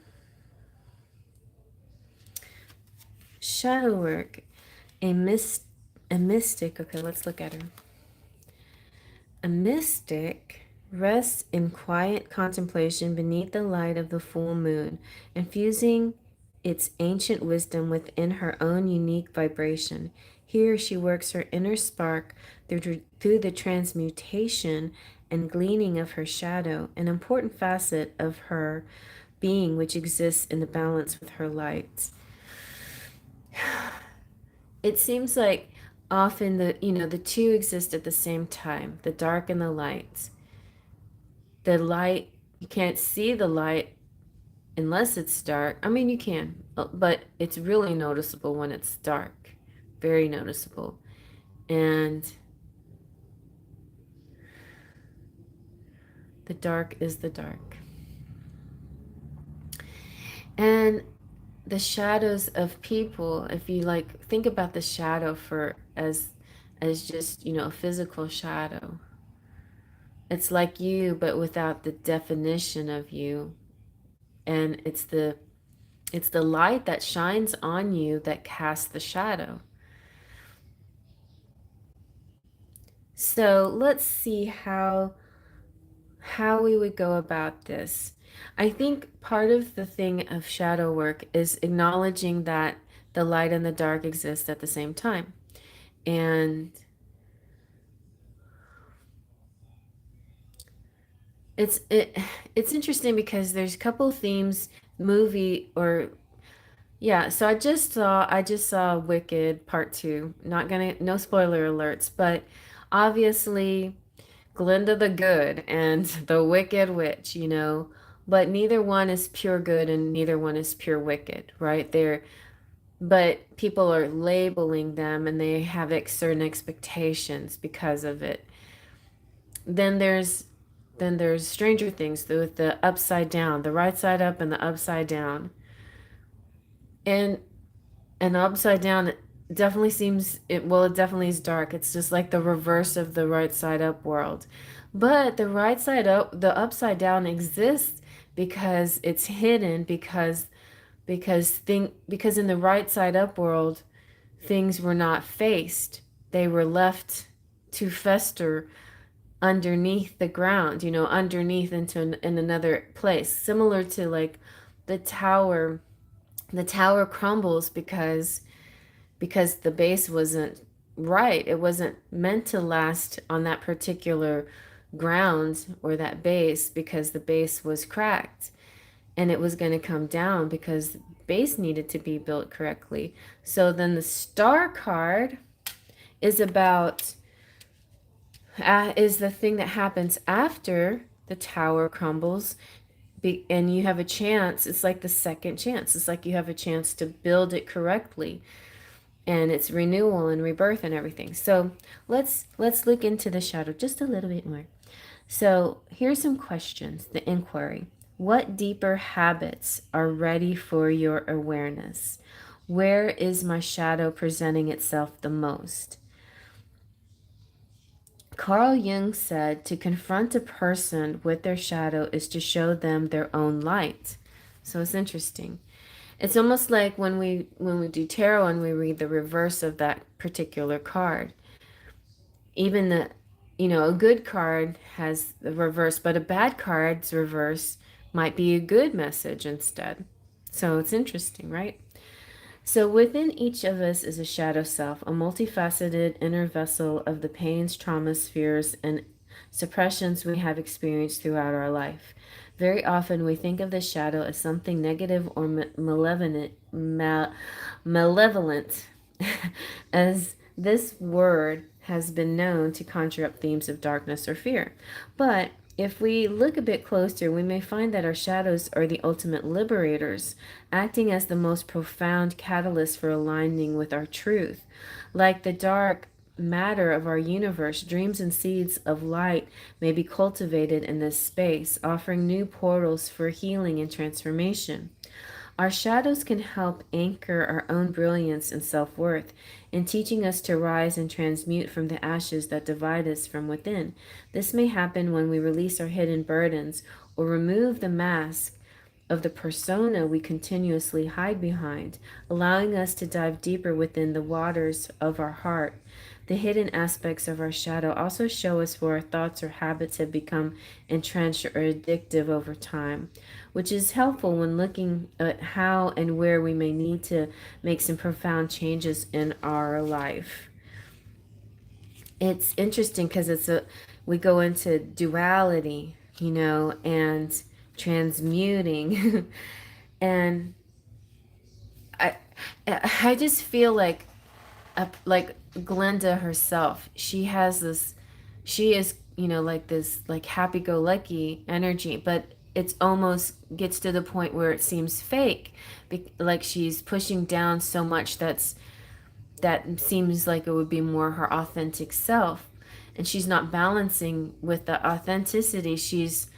shadow work, a mystic. Okay, let's look at her. A mystic rests in quiet contemplation beneath the light of the full moon, infusing its ancient wisdom within her own unique vibration. Here she works her inner spark through the transmutation and gleaning of her shadow, an important facet of her being which exists in the balance with her lights. It seems like often the two exist at the same time, the dark and the light. The light, you can't see the light unless it's dark. I mean, you can, but it's really noticeable when it's dark. Very noticeable. And the dark is the dark. And the shadows of people, if you like think about the shadow as just, you know, a physical shadow. It's like you, but without the definition of you. And it's the light that shines on you that casts the shadow. So let's see how we would go about this. I think part of the thing of shadow work is acknowledging that the light and the dark exist at the same time. And it's interesting because there's a couple themes, movie or yeah, so I just saw Wicked Part 2. No spoiler alerts, but obviously Glinda the Good and the Wicked Witch, you know, but neither one is pure good and neither one is pure wicked, right? But people are labeling them and they have certain expectations because of it. Then there's Stranger Things with the upside down, the right side up and the upside down. And upside down definitely it definitely is dark. It's just like the reverse of the right side up world. But the right side up, the upside down exists because it's hidden, because in the right side up world, things were not faced. They were left to fester underneath the ground, underneath in another place, similar to like the tower. The tower crumbles because the base wasn't right. It wasn't meant to last on that particular ground or that base, because the base was cracked, and it was going to come down because the base needed to be built correctly. So then the star card is about is the thing that happens after the tower crumbles, and you have a chance. It's like the second chance. It's like you have a chance to build it correctly, and it's renewal and rebirth and everything. So let's look into the shadow just a little bit more. So here's some questions. The inquiry: what deeper habits are ready for your awareness? Where is my shadow presenting itself the most? Carl Jung said to confront a person with their shadow is to show them their own light. So it's interesting. It's almost like when we do tarot and we read the reverse of that particular card. Even a good card has the reverse, but a bad card's reverse might be a good message instead. So it's interesting, right? So within each of us is a shadow self, a multifaceted inner vessel of the pains, traumas, fears, and suppressions we have experienced throughout our life. Very often we think of the shadow as something negative or malevolent, as this word has been known to conjure up themes of darkness or fear. But if we look a bit closer, we may find that our shadows are the ultimate liberators, acting as the most profound catalyst for aligning with our truth. Like the dark matter of our universe, dreams and seeds of light may be cultivated in this space, offering new portals for healing and transformation. Our shadows can help anchor our own brilliance and self-worth, in teaching us to rise and transmute from the ashes that divide us from within. This may happen when we release our hidden burdens or remove the mask of the persona we continuously hide behind, allowing us to dive deeper within the waters of our heart. The hidden aspects of our shadow also show us where our thoughts or habits have become entrenched or addictive over time, which is helpful when looking at how and where we may need to make some profound changes in our life. It's interesting because we go into duality, and transmuting. And I I just feel like Glenda herself, she is, like this, like happy-go-lucky energy, but it's almost gets to the point where it seems fake, like she's pushing down so much that seems like it would be more her authentic self, and she's not balancing with the authenticity. She's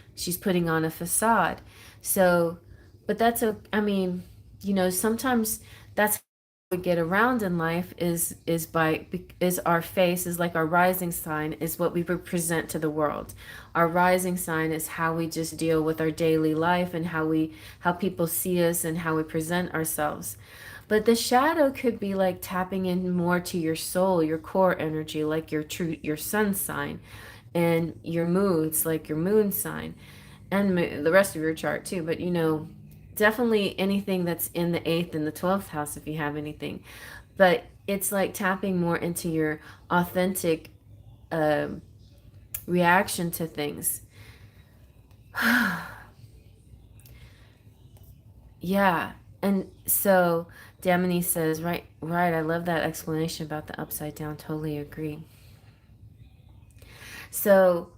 putting on a facade. So, but I mean, sometimes that's we get around in life is our face, is like our rising sign, is what we present to the world. Our rising sign is how we just deal with our daily life, and how people see us and how we present ourselves. But the shadow could be like tapping in more to your soul, your core energy, like your sun sign, and your moods, like your moon sign, and the rest of your chart too. But definitely anything that's in the 8th and the 12th house, if you have anything. But it's like tapping more into your authentic uh, reaction to things. Yeah. And so Damini says, right, I love that explanation about the upside down. Totally agree. So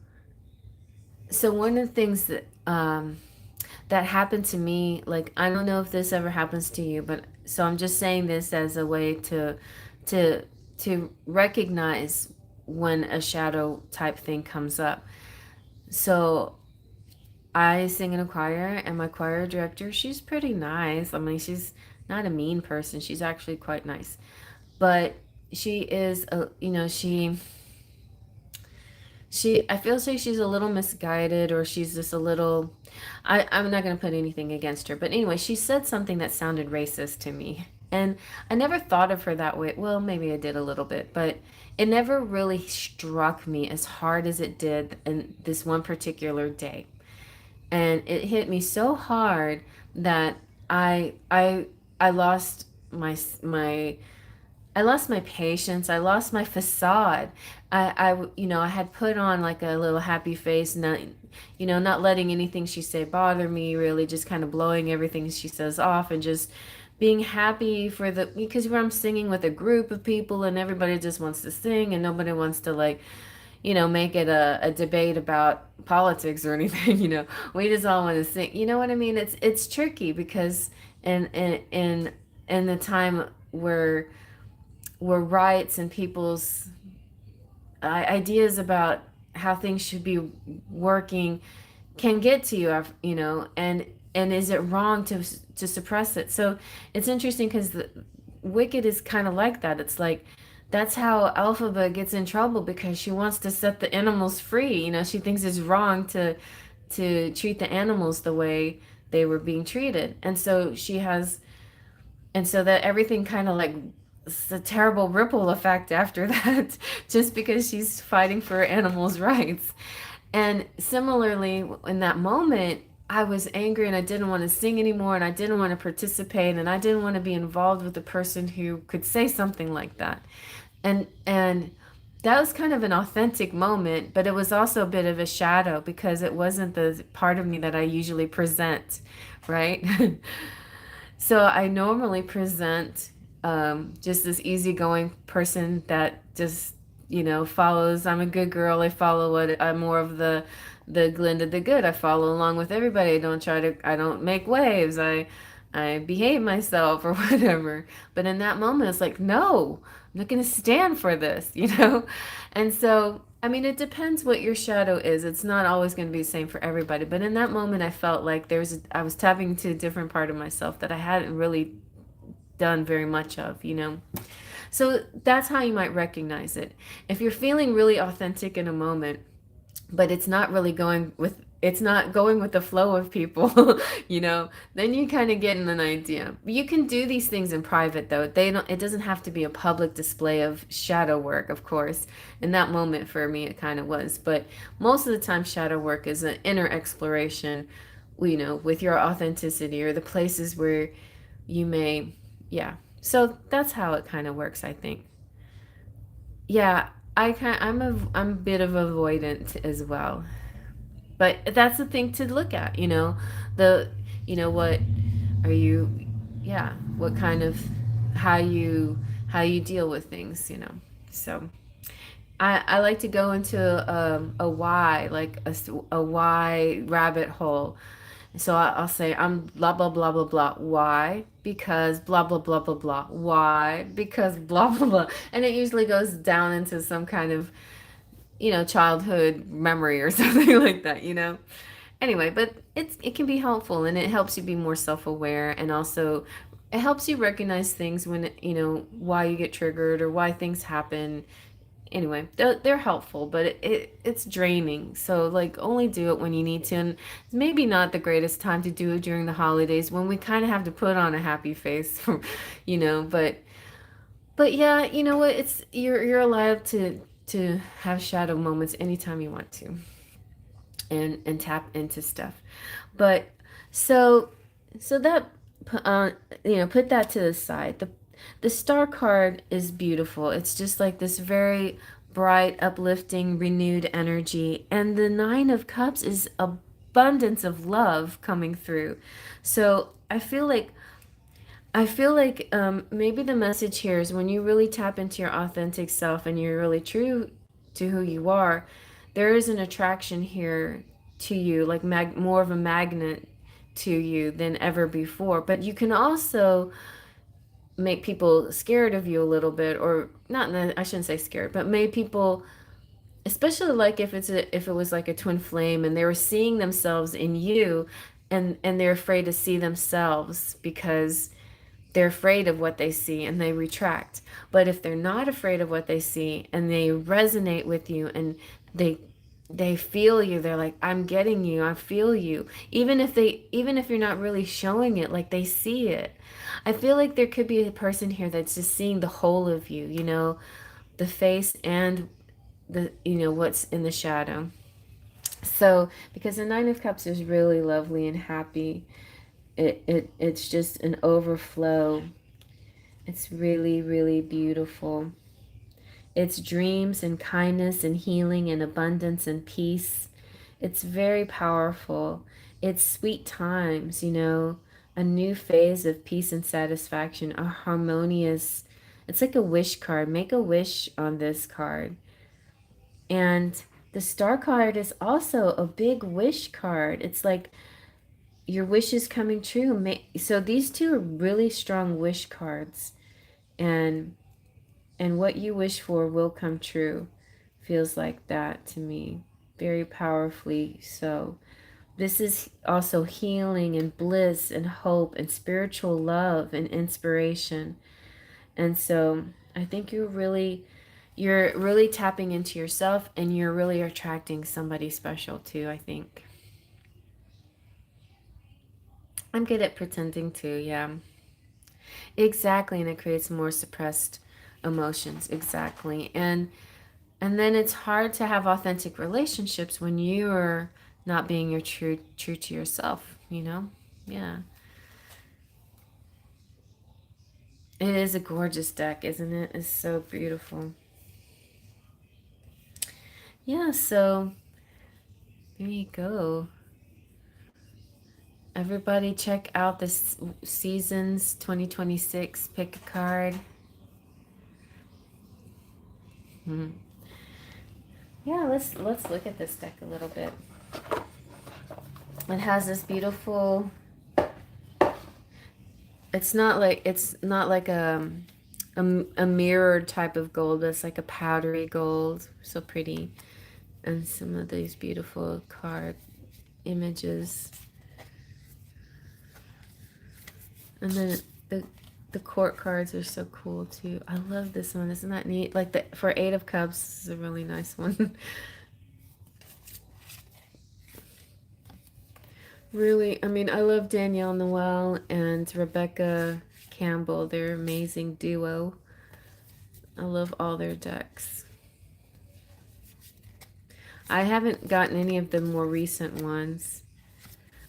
one of the things that happened to me, like, I don't know if this ever happens to you, but so I'm just saying this as a way to recognize when a shadow type thing comes up. So I sing in a choir, and my choir director, she's pretty nice. I mean, she's not a mean person. She's actually quite nice. But she is, I feel like she's a little misguided, or she's just a little, I'm not going to put anything against her, but anyway, she said something that sounded racist to me. And I never thought of her that way. Well, maybe I did a little bit, but it never really struck me as hard as it did in this one particular day. And it hit me so hard that I I I lost my I lost my patience. I lost my facade. I had put on like a little happy face, not letting anything she say bother me, really just kind of blowing everything she says off and just being happy because where I'm singing with a group of people and everybody just wants to sing and nobody wants to like, make it a debate about politics or anything, we just all want to sing. You know what I mean? It's tricky because in the time where rights and people's ideas about how things should be working can get to you, and is it wrong to suppress it? So it's interesting because the Wicked is kind of like that. It's like that's how Alphaba gets in trouble because she wants to set the animals free. She thinks it's wrong to treat the animals the way they were being treated, and so that everything kind of like it's a terrible ripple effect after that, just because she's fighting for animals' rights. And similarly, in that moment, I was angry and I didn't want to sing anymore and I didn't want to participate and I didn't want to be involved with the person who could say something like that. And that was kind of an authentic moment, but it was also a bit of a shadow because it wasn't the part of me that I usually present, right? So I normally present just this easygoing person that just, follows. I'm a good girl. I follow what I'm more of the Glinda the good. I follow along with everybody. I don't make waves. I behave myself or whatever. But in that moment, it's like, no, I'm not going to stand for this. And so, I mean, it depends what your shadow is. It's not always going to be the same for everybody. But in that moment, I felt like I was tapping into a different part of myself that I hadn't really done very much of. So that's how you might recognize it. If you're feeling really authentic in a moment, but it's not going with the flow of people, then you kind of get an idea. You can do these things in private though. It doesn't have to be a public display of shadow work, of course. In that moment for me it kind of was, but most of the time shadow work is an inner exploration, with your authenticity or the places where you may, yeah. So that's how it kind of works, I think. Yeah, I'm a bit of avoidant as well. But that's the thing to look at. The what are you, yeah, what kind of how you deal with things. So I like to go into a why, like a why rabbit hole. So I'll say I'm blah blah blah blah blah. Why? Because blah blah blah blah blah. Why? Because blah blah blah. And it usually goes down into some kind of, childhood memory or something like that. Anyway, but it can be helpful and it helps you be more self-aware, and also it helps you recognize things when, why you get triggered or why things happen. Anyway, they're helpful, but it's draining. So like only do it when you need to, and it's maybe not the greatest time to do it during the holidays when we kind of have to put on a happy face, but yeah, you know what? You're allowed to have shadow moments anytime you want to, and tap into stuff. But so so that put that to the side. The star card is beautiful. It's just like this very bright, uplifting, renewed energy. And the Nine of Cups is abundance of love coming through. So I feel like maybe the message here is when you really tap into your authentic self and you're really true to who you are, there is an attraction here to you, like more of a magnet to you than ever before. But you can also make people scared of you a little bit, or not. I shouldn't say scared, but make people, especially like if it was like a twin flame and they were seeing themselves in you, and they're afraid to see themselves because they're afraid of what they see and they retract. But if they're not afraid of what they see and they resonate with you and they they feel you. They're like, I'm getting you. I feel you. Even if you're not really showing it, like they see it. I feel like there could be a person here that's just seeing the whole of you, the face and what's in the shadow. So, because the Nine of Cups is really lovely and happy, it's just an overflow. It's really, really beautiful. It's dreams and kindness and healing and abundance and peace. It's very powerful. It's sweet times, a new phase of peace and satisfaction, a harmonious. It's like a wish card. Make a wish on this card. And the star card is also a big wish card. It's like your wish is coming true. So these two are really strong wish cards. And what you wish for will come true. Feels like that to me. Very powerfully so. This is also healing and bliss and hope and spiritual love and inspiration. And so I think you're really tapping into yourself, and you're really attracting somebody special too, I think. I'm good at pretending too, yeah. Exactly, and it creates more suppressed emotions. Exactly. And then it's hard to have authentic relationships when you're not being your true to yourself. Yeah. It is a gorgeous deck, isn't it? It's so beautiful. Yeah, so there you go. Everybody check out this season's 2026. Pick a card. Hmm. Yeah, let's look at this deck a little bit. It has this beautiful. It's not like a mirrored type of gold, but it's like a powdery gold. So pretty. And some of these beautiful card images. And then the court cards are so cool too. I love this one. Isn't that neat? Like for Eight of Cups, this is a really nice one. Really, I mean, I love Danielle Noel and Rebecca Campbell. They're an amazing duo. I love all their decks. I haven't gotten any of the more recent ones.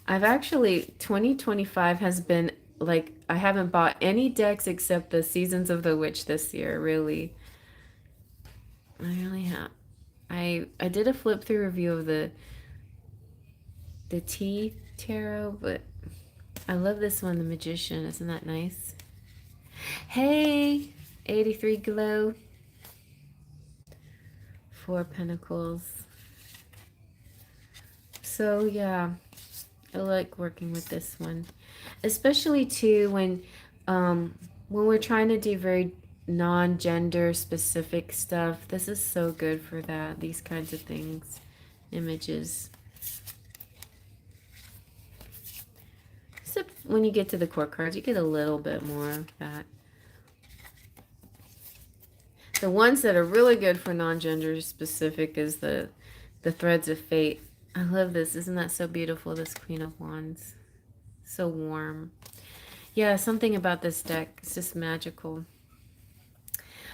2025 has been like, I haven't bought any decks except the Seasons of the Witch this year, really. I really have. I did a flip through review of the tea tarot, but I love this one, the Magician. Isn't that nice? Hey, 83 Glow. 4 Pentacles. So yeah, I like working with this one, especially too when we're trying to do very non-gender specific stuff. This is so good for that. These kinds of things, images. Except when you get to the court cards, you get a little bit more of that. The ones that are really good for non-gender specific is the Threads of Fate. I love this. Isn't that so beautiful? This Queen of Wands. So warm. Yeah, something about this deck. It's just magical.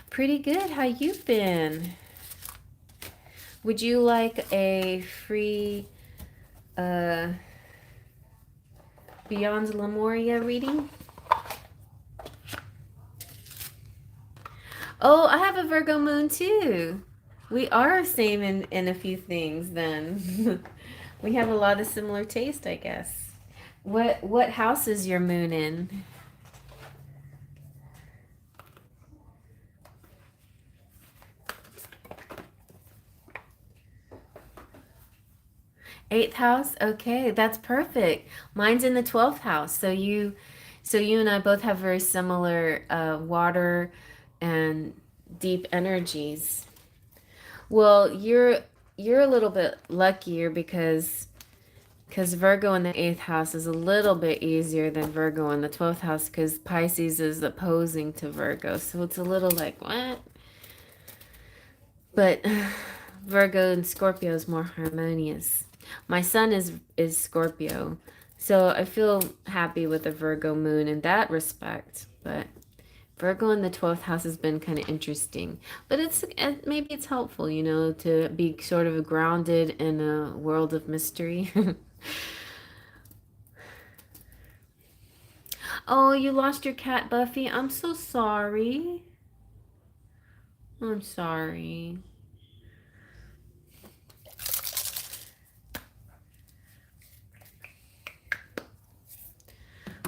Pretty good. How you been? Would you like a free Beyond Lemuria reading? Oh, I have a Virgo moon too. We are same in a few things then. We have a lot of similar taste, I guess. What house is your moon in? Eighth house? Okay, that's perfect. Mine's in the 12th house. So you and I both have very similar water and deep energies. Well, you're a little bit luckier because Virgo in the 8th house is a little bit easier than Virgo in the 12th house because Pisces is opposing to Virgo. So it's a little like, what? But Virgo and Scorpio is more harmonious. My son is Scorpio, so I feel happy with the Virgo moon in that respect. But Virgo in the 12th house has been kind of interesting. But maybe it's helpful, to be sort of grounded in a world of mystery. Oh, you lost your cat, Buffy. I'm so sorry. I'm sorry.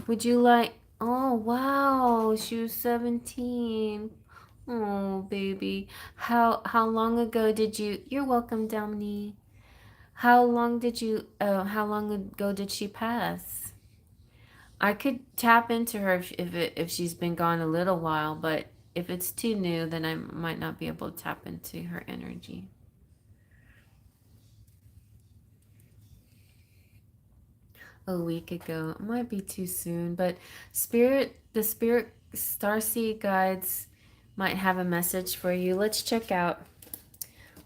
Would you like... Oh, wow. She was 17. Oh, baby. How long ago did you... You're welcome, Dominique. How long ago did she pass? I could tap into her if she's been gone a little while, but if it's too new, then I might not be able to tap into her energy. A week ago. It might be too soon, but the spirit starseed guides might have a message for you. Let's check out.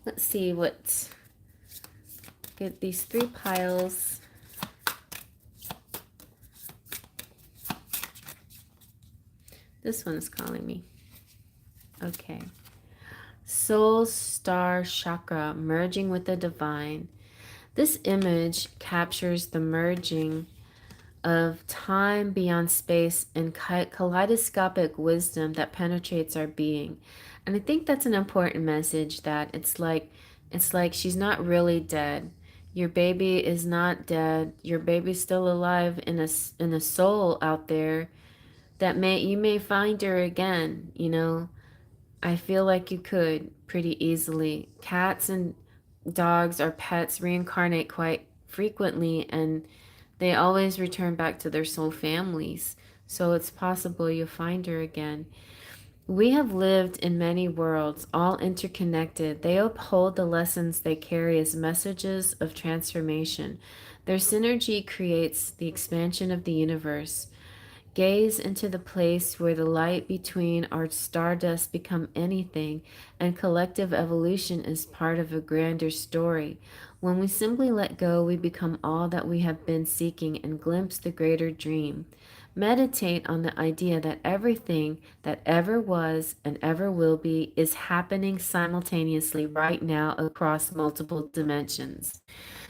Let's see what. Get these 3 piles. This one is calling me. Okay. Soul Star Chakra, merging with the divine. This image captures the merging of time beyond space and kaleidoscopic wisdom that penetrates our being. And I think that's an important message, that it's like she's not really dead. Your baby is not dead. Your baby's still alive in a soul out there that you may find her again, I feel like you could pretty easily. Cats and dogs or pets reincarnate quite frequently, and they always return back to their soul families. So it's possible you'll find her again. We have lived in many worlds, all interconnected. They uphold the lessons they carry as messages of transformation. Their synergy creates the expansion of the universe. Gaze into the place where the light between our stardust become anything, and collective evolution is part of a grander story. When we simply let go, we become all that we have been seeking and glimpse the greater dream. Meditate on the idea that everything that ever was and ever will be is happening simultaneously right now across multiple dimensions.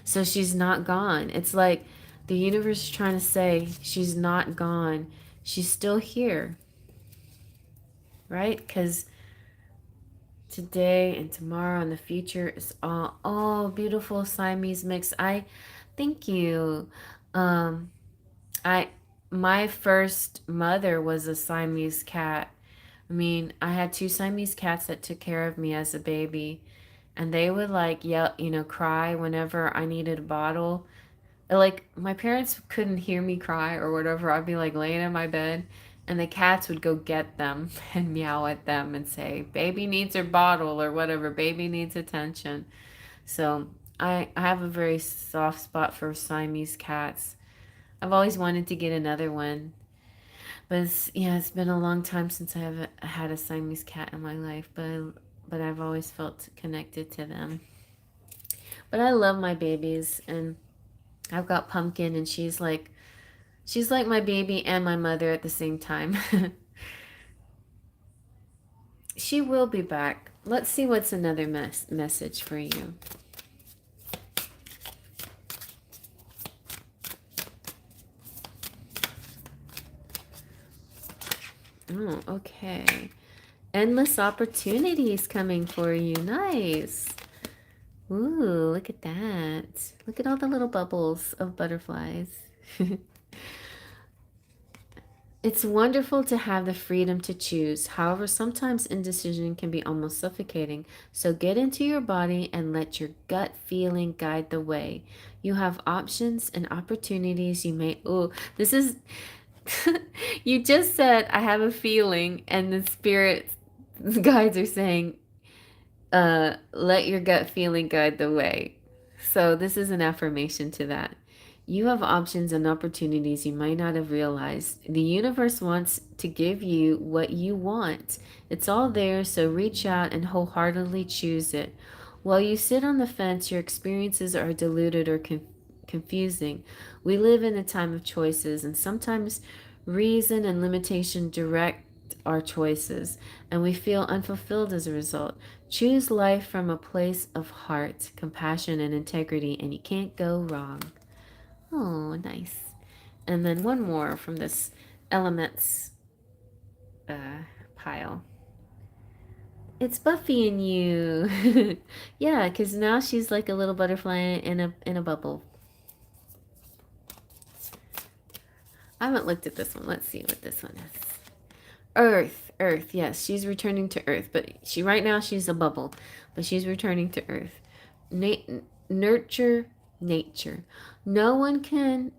So she's not gone. It's like the universe is trying to say she's not gone. She's still here, right? Because today and tomorrow and the future is all beautiful Siamese mix. I thank you. Um, I My first mother was a Siamese cat. I mean, I had 2 Siamese cats that took care of me as a baby, and they would like yell, cry whenever I needed a bottle. Like, my parents couldn't hear me cry or whatever. I'd be like laying in my bed, and the cats would go get them and meow at them and say, baby needs her bottle or whatever, baby needs attention. So I have a very soft spot for Siamese cats. I've always wanted to get another one, but it's been a long time since I've had a Siamese cat in my life, but I've always felt connected to them. But I love my babies, and I've got Pumpkin, and she's like my baby and my mother at the same time. She will be back. Let's see what's another message for you. Oh, okay. Endless opportunities coming for you. Nice. Ooh, look at that. Look at all the little bubbles of butterflies. It's wonderful to have the freedom to choose. However, sometimes indecision can be almost suffocating. So get into your body and let your gut feeling guide the way. You have options and opportunities you may... Oh, this is... You just said, I have a feeling, and the spirit guides are saying, let your gut feeling guide the way. So this is an affirmation to that. You have options and opportunities you might not have realized. The universe wants to give you what you want. It's all there, so reach out and wholeheartedly choose it. While you sit on the fence, your experiences are diluted or confusing. We live in a time of choices, and sometimes reason and limitation direct our choices, and we feel unfulfilled as a result. Choose life from a place of heart, compassion, and integrity, and you can't go wrong. Oh, nice. And then one more from this elements pile. It's Buffy and you. Yeah, because now she's like a little butterfly in a bubble. I haven't looked at this one. Let's see what this one is. Earth. Yes, she's returning to Earth, but right now she's a bubble, but she's returning to Earth. Nurture nature. No one can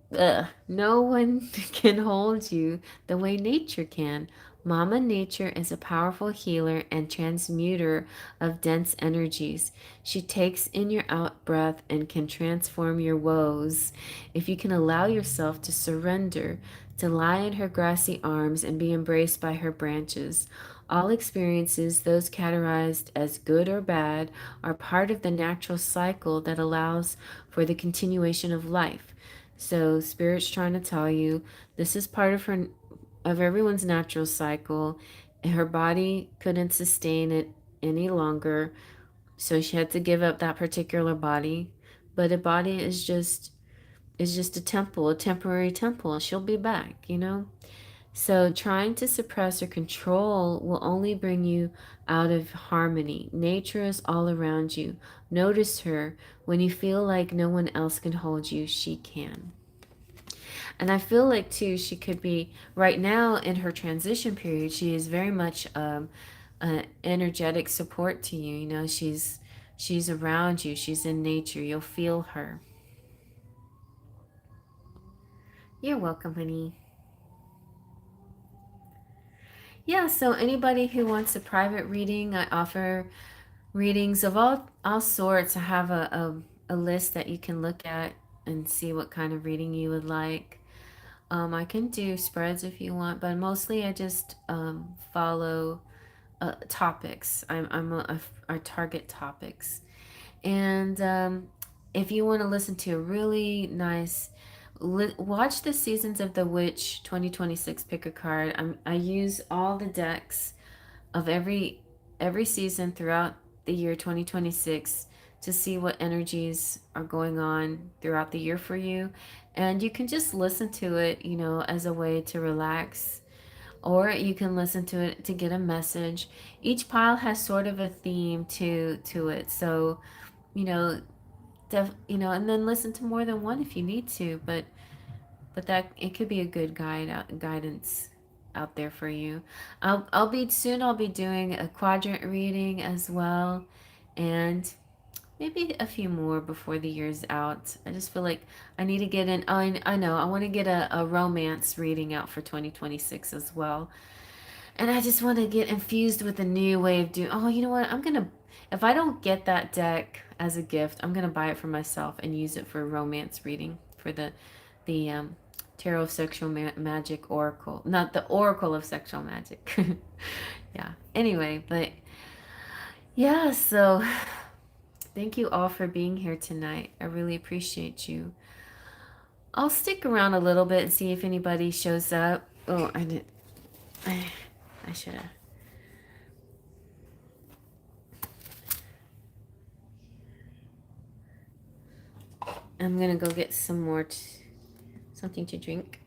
hold you the way nature can. Mama Nature is a powerful healer and transmuter of dense energies. She takes in your out breath and can transform your woes. If you can allow yourself to surrender, to lie in her grassy arms and be embraced by her branches. All experiences, those categorized as good or bad, are part of the natural cycle that allows for the continuation of life. So Spirit's trying to tell you this is part of everyone's natural cycle. Her body couldn't sustain it any longer, so she had to give up that particular body. But a body is just a temple, a temporary temple. She'll be back, you know? So trying to suppress or control will only bring you out of harmony. Nature is all around you. Notice her. When you feel like no one else can hold you, she can. And I feel like too, she could be right now in her transition period. She is very much an energetic support to you. You know, she's around you. She's in nature. You'll feel her. You're welcome, honey. Yeah, so anybody who wants a private reading, I offer readings of all sorts. I have a list that you can look at and see what kind of reading you would like. I can do spreads if you want, but mostly I just follow topics. I target topics. And if you want to listen to a really nice, watch the Seasons of the Witch 2026 pick a card. I use all the decks of every season throughout the year 2026 to see what energies are going on throughout the year for you. And you can just listen to it, you know, as a way to relax, or you can listen to it to get a message. Each pile has sort of a theme to it. So, you know, and then listen to more than one if you need to, but that it could be a good guidance out there for you. I'll be doing a quadrant reading as well, and maybe a few more before the year's out. I just feel like I need to get in. Oh, I know I want to get a romance reading out for 2026 as well, and I just want to get infused with a new way of doing. Oh, you know what? If I don't get that deck as a gift, I'm gonna buy it for myself and use it for romance reading for the Tarot of Sexual Magic Oracle, not the Oracle of Sexual Magic. Yeah. Anyway, but yeah. So thank you all for being here tonight. I really appreciate you. I'll stick around a little bit and see if anybody shows up. Oh, I did. I should have. I'm gonna go get some more something to drink.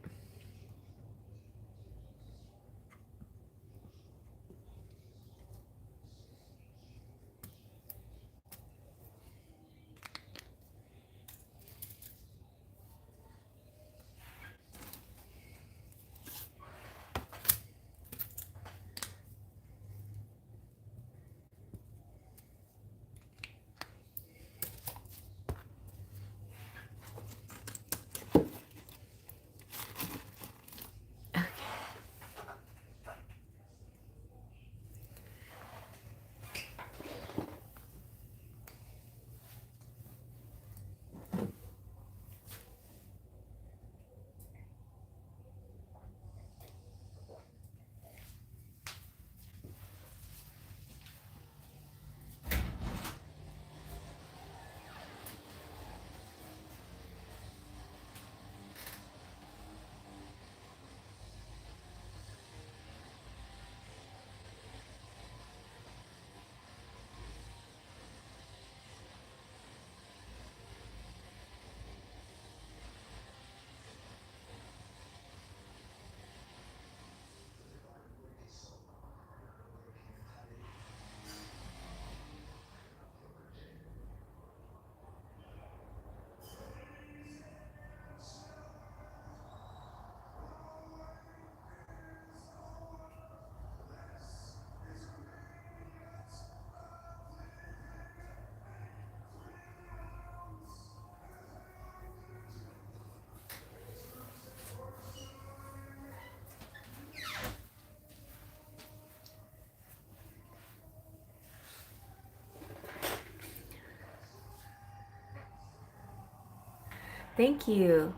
Thank you.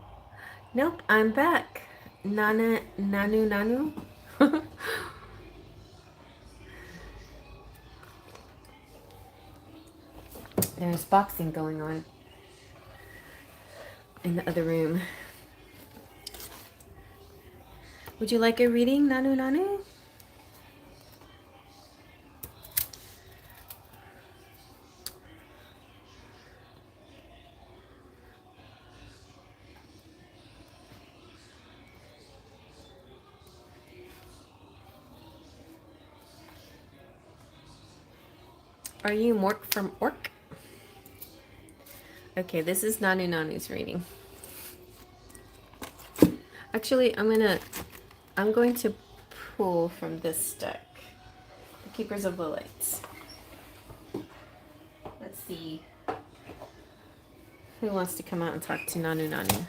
Nope, I'm back. Nanu. There's boxing going on in the other room. Would you like a reading, Nanu? Are you Mork from Orc? Okay, this is Nanu's reading. Actually, I'm going to pull from this deck, the Keepers of the Lights. Let's see who wants to come out and talk to Nanu.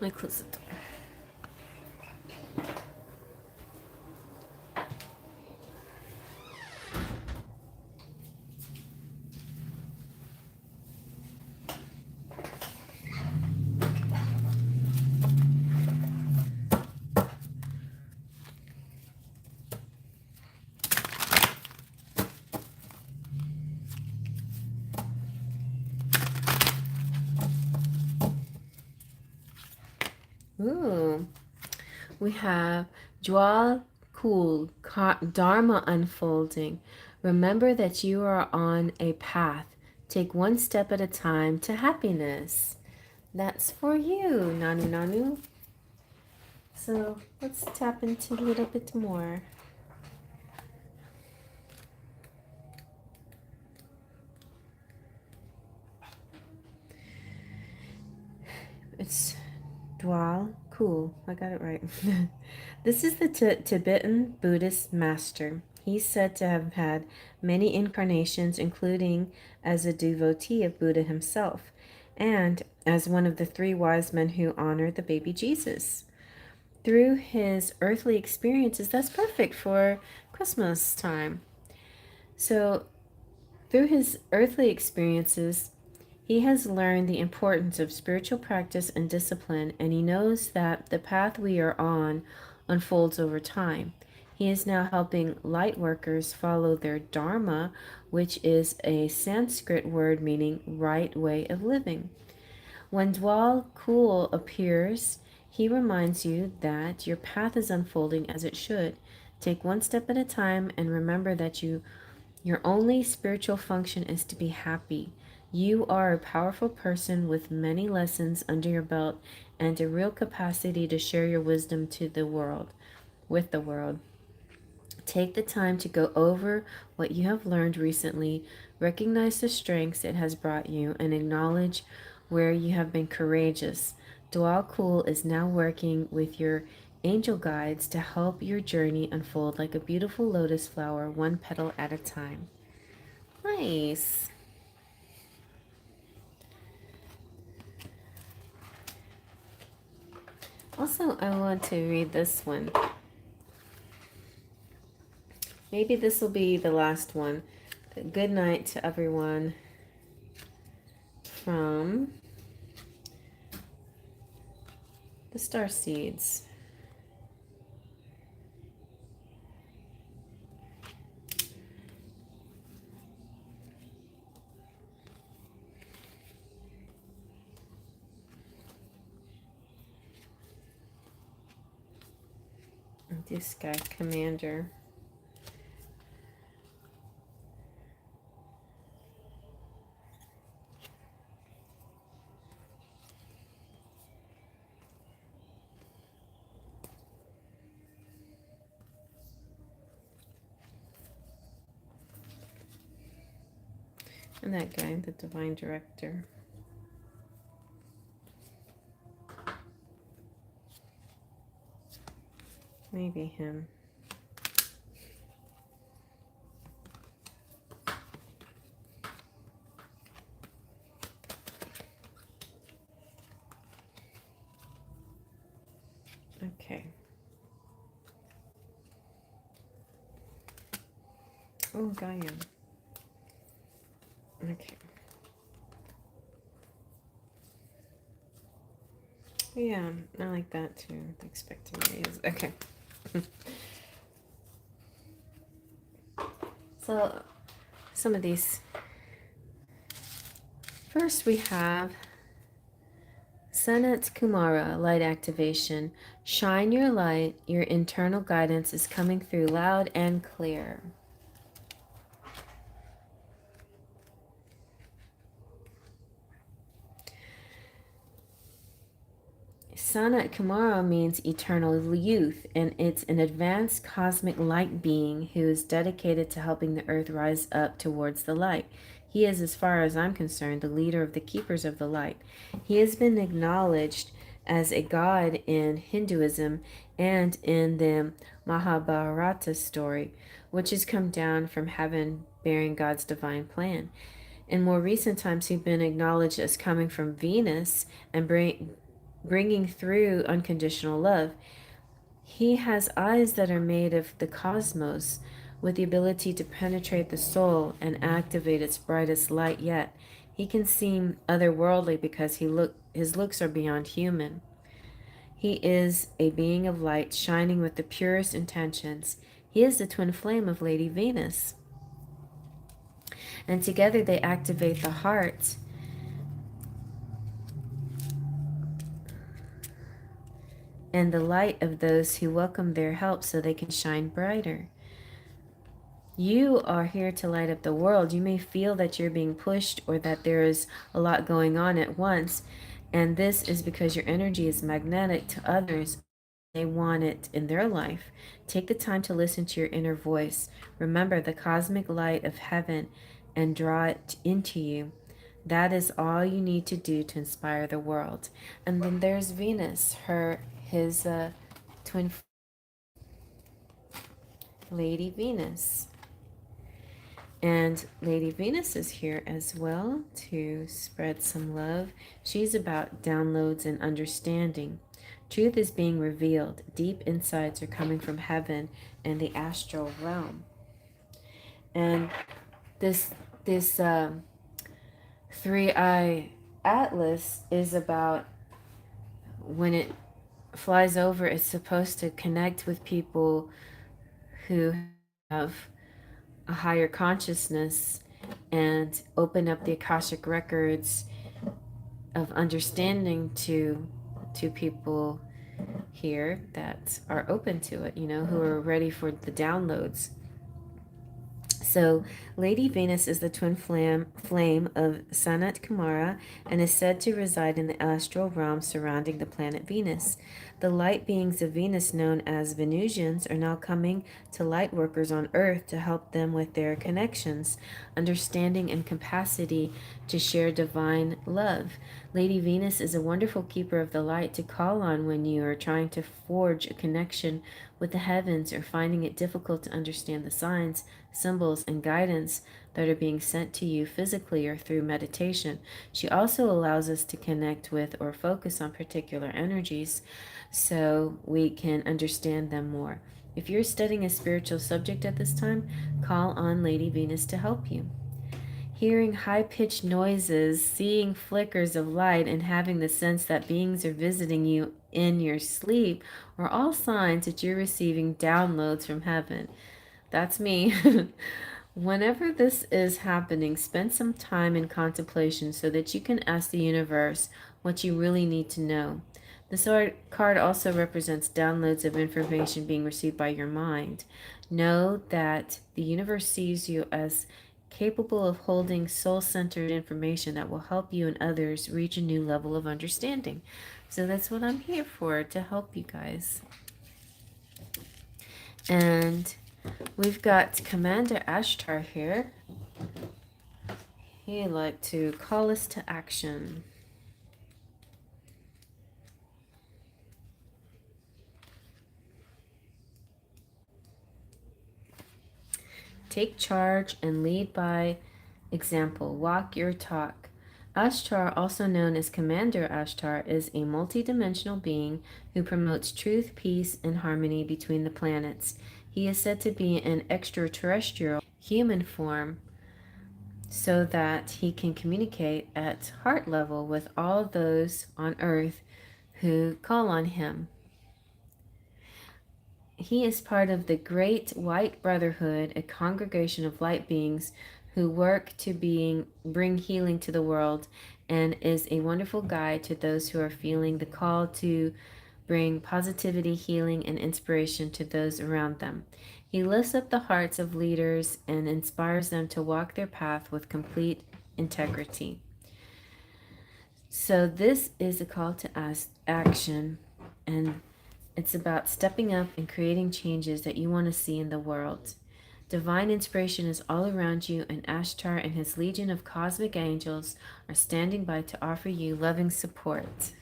Let me close the door. Ooh, we have Jwal Kul, Dharma unfolding. Remember that you are on a path. Take one step at a time to happiness. That's for you, Nanu. So let's tap into a little bit more. It's Dwal Kul. I got it right. This is the Tibetan Buddhist master. He's said to have had many incarnations, including as a devotee of Buddha himself, and as one of the three wise men who honored the baby Jesus. Through his earthly experiences, that's perfect for Christmas time. So, through his earthly experiences, he has learned the importance of spiritual practice and discipline, and he knows that the path we are on unfolds over time. He is now helping light workers follow their dharma, which is a Sanskrit word meaning right way of living. When Dwal Kul appears, he reminds you that your path is unfolding as it should. Take one step at a time and remember that your only spiritual function is to be happy. You are a powerful person with many lessons under your belt and a real capacity to share your wisdom to the world, with the world. Take the time to go over what you have learned recently, recognize the strengths it has brought you, and acknowledge where you have been courageous. Dwal Kul is now working with your angel guides to help your journey unfold like a beautiful lotus flower, one petal at a time. Nice. Also, I want to read this one. Maybe this will be the last one. Good night to everyone from the Starseeds. This guy, Commander. And that guy, the Divine Director. Maybe him. Okay. Oh, Gaia. Okay. Yeah, I like that too. Expecting raise. Okay. So, some of these. First, we have Sanat Kumara, light activation. Shine your light. Your internal guidance is coming through loud and clear. Sanat Kumara means eternal youth, and it's an advanced cosmic light being who is dedicated to helping the earth rise up towards the light. He is, as far as I'm concerned, the leader of the keepers of the light. He has been acknowledged as a god in Hinduism and in the Mahabharata story, which has come down from heaven bearing God's divine plan. In more recent times, he's been acknowledged as coming from Venus and bringing through unconditional love. He has eyes that are made of the cosmos, with the ability to penetrate the soul and activate its brightest light yet. He can seem otherworldly because his looks are beyond human. He is a being of light shining with the purest intentions. He is the twin flame of Lady Venus. And together they activate the heart and the light of those who welcome their help so they can shine brighter. You are here to light up the world. You may feel that you're being pushed or that there is a lot going on at once, and this is because your energy is magnetic to others. They want it in their life. Take the time to listen to your inner voice. Remember the cosmic light of heaven and draw it into you. That is all you need to do to inspire the world. And then there's Venus, his twin Lady Venus. And Lady Venus is here as well to spread some love. She's about downloads and understanding. Truth is being revealed. Deep insights are coming from heaven and the astral realm. And this three-eye atlas is about when it flies over, it's supposed to connect with people who have a higher consciousness and open up the Akashic records of understanding to people here that are open to it, who are ready for the downloads. So, Lady Venus is the twin flame of Sanat Kumara and is said to reside in the astral realm surrounding the planet Venus. The light beings of Venus, known as Venusians, are now coming to light workers on Earth to help them with their connections, understanding, and capacity to share divine love. Lady Venus is a wonderful keeper of the light to call on when you are trying to forge a connection with the heavens or finding it difficult to understand the signs, symbols, and guidance that are being sent to you physically or through meditation. She also allows us to connect with or focus on particular energies so we can understand them more. If you're studying a spiritual subject at this time, call on Lady Venus to help you. Hearing high-pitched noises, seeing flickers of light, and having the sense that beings are visiting you in your sleep are all signs that you're receiving downloads from heaven. That's me. Whenever this is happening, spend some time in contemplation so that you can ask the universe what you really need to know. The sword card also represents downloads of information being received by your mind. Know that the universe sees you as capable of holding soul-centered information that will help you and others reach a new level of understanding. So that's what I'm here for, to help you guys. And we've got Commander Ashtar here. He'd like to call us to action. Take charge and lead by example. Walk your talk. Ashtar, also known as Commander Ashtar, is a multidimensional being who promotes truth, peace, and harmony between the planets. He is said to be an extraterrestrial human form so that he can communicate at heart level with all those on Earth who call on him. He is part of the Great White Brotherhood, a congregation of light beings who work to bring healing to the world, and is a wonderful guide to those who are feeling the call to bring positivity, healing, and inspiration to those around them. He lifts up the hearts of leaders and inspires them to walk their path with complete integrity. So this is a call to action, and it's about stepping up and creating changes that you want to see in the world. Divine inspiration is all around you, and Ashtar and his legion of cosmic angels are standing by to offer you loving support.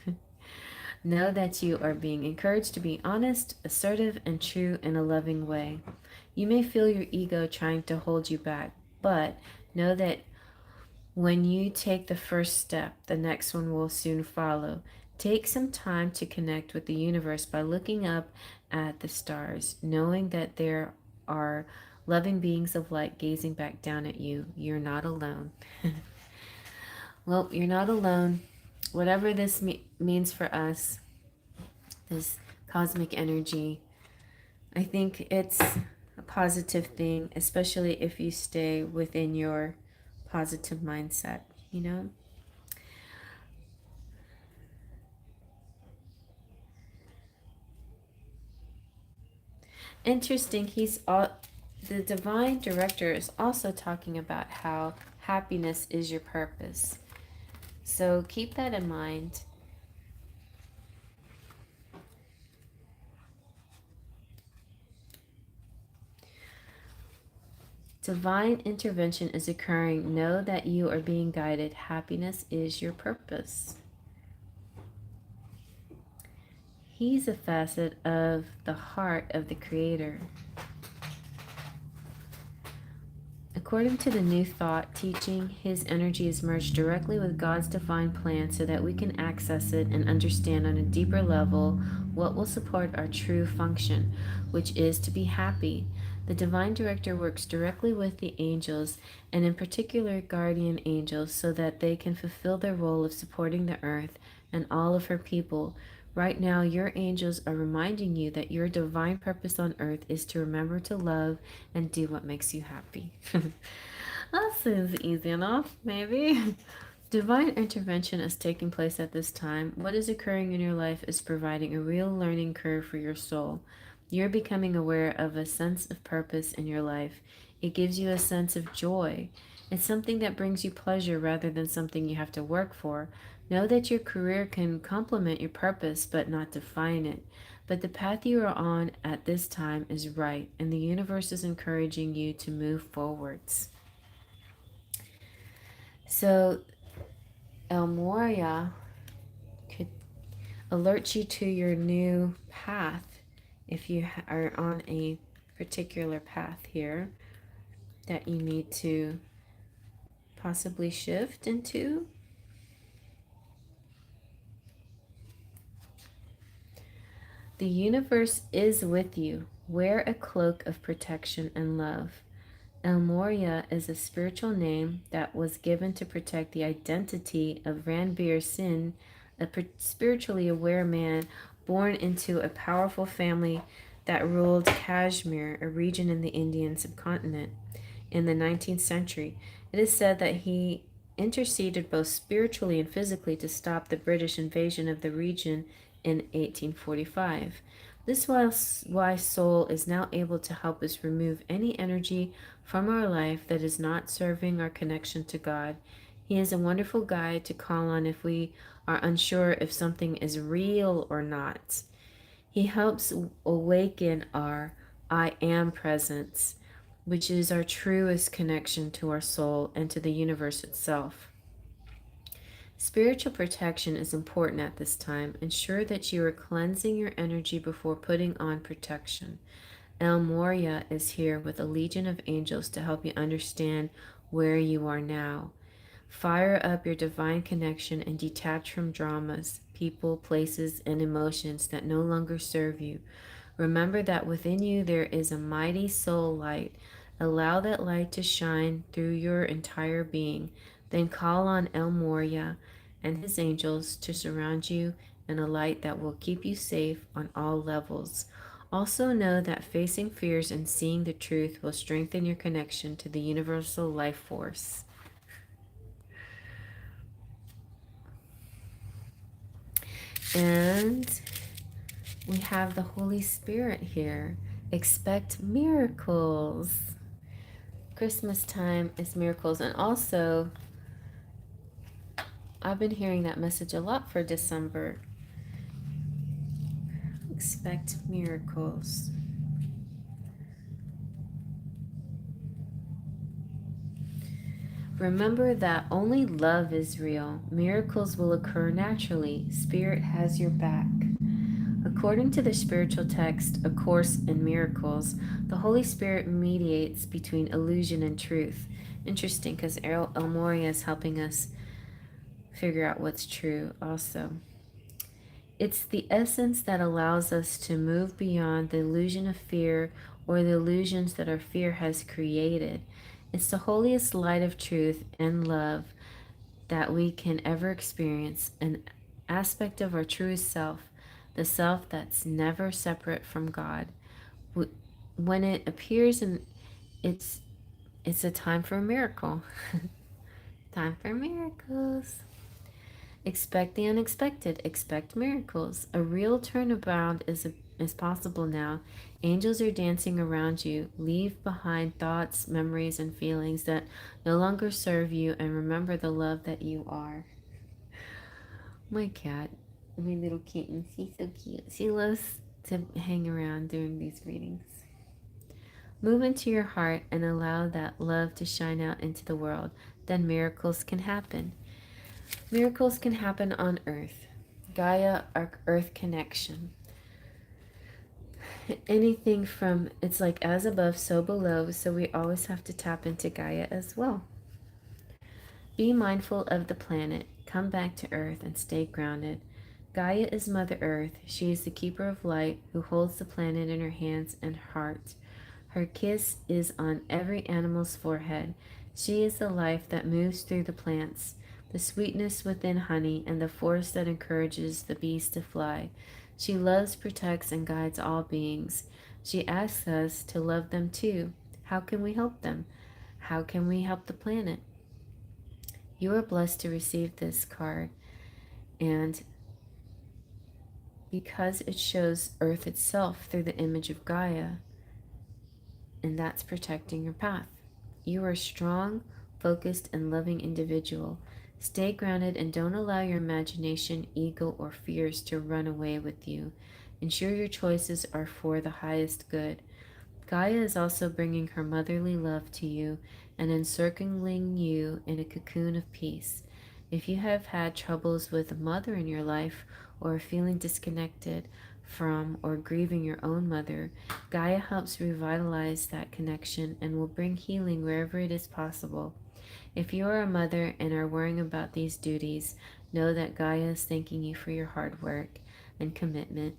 Know that you are being encouraged to be honest, assertive, and true in a loving way. You may feel your ego trying to hold you back, but know that when you take the first step, the next one will soon follow. Take some time to connect with the universe by looking up at the stars, knowing that there are loving beings of light gazing back down at you. You're not alone. Well, you're not alone. Whatever this means for us, this cosmic energy, I think it's a positive thing, especially if you stay within your positive mindset, you know? Interesting. The divine director is also talking about how happiness is your purpose. So keep that in mind. Divine intervention is occurring. Know that you are being guided. Happiness is your purpose. He's a facet of the heart of the Creator. According to the New Thought teaching, his energy is merged directly with God's divine plan so that we can access it and understand on a deeper level what will support our true function, which is to be happy. The divine director works directly with the angels, and in particular guardian angels, so that they can fulfill their role of supporting the earth and all of her people. Right now, your angels are reminding you that your divine purpose on earth is to remember to love and do what makes you happy. That seems easy enough, maybe. Divine intervention is taking place at this time. What is occurring in your life is providing a real learning curve for your soul. You're becoming aware of a sense of purpose in your life. It gives you a sense of joy. It's something that brings you pleasure rather than something you have to work for. Know that your career can complement your purpose but not define it. But the path you are on at this time is right, and the universe is encouraging you to move forwards. So, Lemuria could alert you to your new path if you are on a particular path here that you need to possibly shift into. The universe is with you. Wear a cloak of protection and love. Lemuria is a spiritual name that was given to protect the identity of Ranbir Singh, a spiritually aware man born into a powerful family that ruled Kashmir, a region in the Indian subcontinent, in the 19th century. It is said that he interceded both spiritually and physically to stop the British invasion of the region in 1845. This wise soul is now able to help us remove any energy from our life that is not serving our connection to God. He is a wonderful guide to call on if we are unsure if something is real or not. He helps awaken our I am presence, which is our truest connection to our soul and to the universe itself. Spiritual protection is important at this time. Ensure that you are cleansing your energy before putting on protection. Lemuria is here with a legion of angels to help you understand where you are now. Fire up your divine connection and detach from dramas, people, places, and emotions that no longer serve you. Remember that within you there is a mighty soul light. Allow that light to shine through your entire being. Then call on Lemuria and his angels to surround you in a light that will keep you safe on all levels. Also know that facing fears and seeing the truth will strengthen your connection to the universal life force. And we have the Holy Spirit here. Expect miracles. Christmas time is miracles. And also, I've been hearing that message a lot for December. Expect miracles. Remember that only love is real. Miracles will occur naturally. Spirit has your back. According to the spiritual text, A Course in Miracles, the Holy Spirit mediates between illusion and truth. Interesting, because Lemuria is helping us figure out what's true also. It's the essence that allows us to move beyond the illusion of fear or the illusions that our fear has created. It's the holiest light of truth and love that we can ever experience, an aspect of our truest self, the self that's never separate from God. When it appears, and it's a time for a miracle. Time for miracles. Expect the unexpected. Expect miracles. A real turnabout is possible now. Angels are dancing around you. Leave behind thoughts, memories, and feelings that no longer serve you, and remember the love that you are. My cat, my little kitten, she's so cute. She loves to hang around during these readings. Move into your heart and allow that love to shine out into the world. Then miracles can happen. Miracles can happen on Earth. Gaia, our Earth connection. Anything from, it's like as above, so below, so we always have to tap into Gaia as well. Be mindful of the planet. Come back to Earth and stay grounded. Gaia is Mother Earth. She is the keeper of light who holds the planet in her hands and heart. Her kiss is on every animal's forehead. She is the life that moves through the plants, the sweetness within honey, and the force that encourages the bees to fly. She loves, protects, and guides all beings. She asks us to love them too. How can we help them? How can we help the planet? You are blessed to receive this card, and because it shows Earth itself through the image of Gaia, and that's protecting your path. You are a strong, focused, and loving individual. Stay grounded and don't allow your imagination, ego, or fears to run away with you. Ensure your choices are for the highest good. Gaia is also bringing her motherly love to you and encircling you in a cocoon of peace. If you have had troubles with a mother in your life or are feeling disconnected from or grieving your own mother, Gaia helps revitalize that connection and will bring healing wherever it is possible. If you are a mother and are worrying about these duties, know that Gaia is thanking you for your hard work and commitment.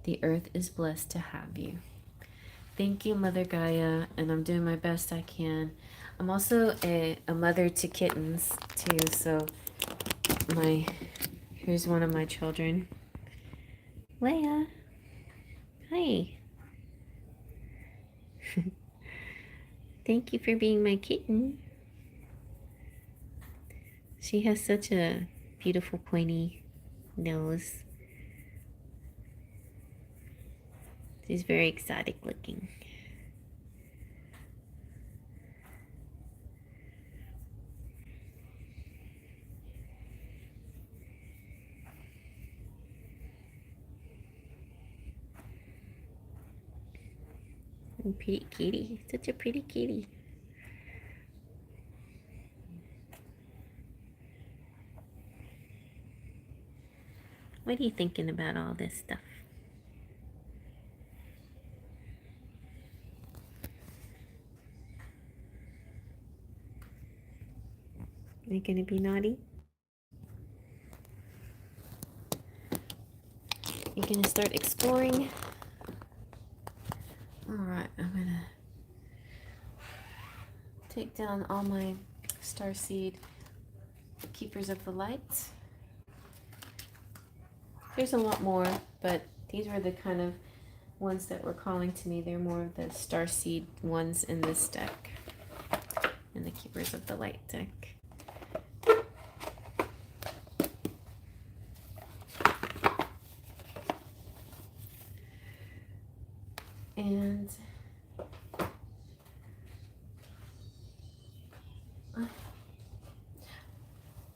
The earth is blessed to have you. Thank you, Mother Gaia, and I'm doing my best I can. I'm also a mother to kittens, too, so here's one of my children. Leia. Hi. Thank you for being my kitten. She has such a beautiful pointy nose. She's very exotic looking. And pretty kitty. Such a pretty kitty. What are you thinking about all this stuff? you gonna be naughty? You're gonna start exploring? Alright, I'm gonna take down all my Starseed Keepers of the Light. There's a lot more, but these were the kind of ones that were calling to me. They're more of the Starseed ones in this deck, and the Keepers of the Light deck. And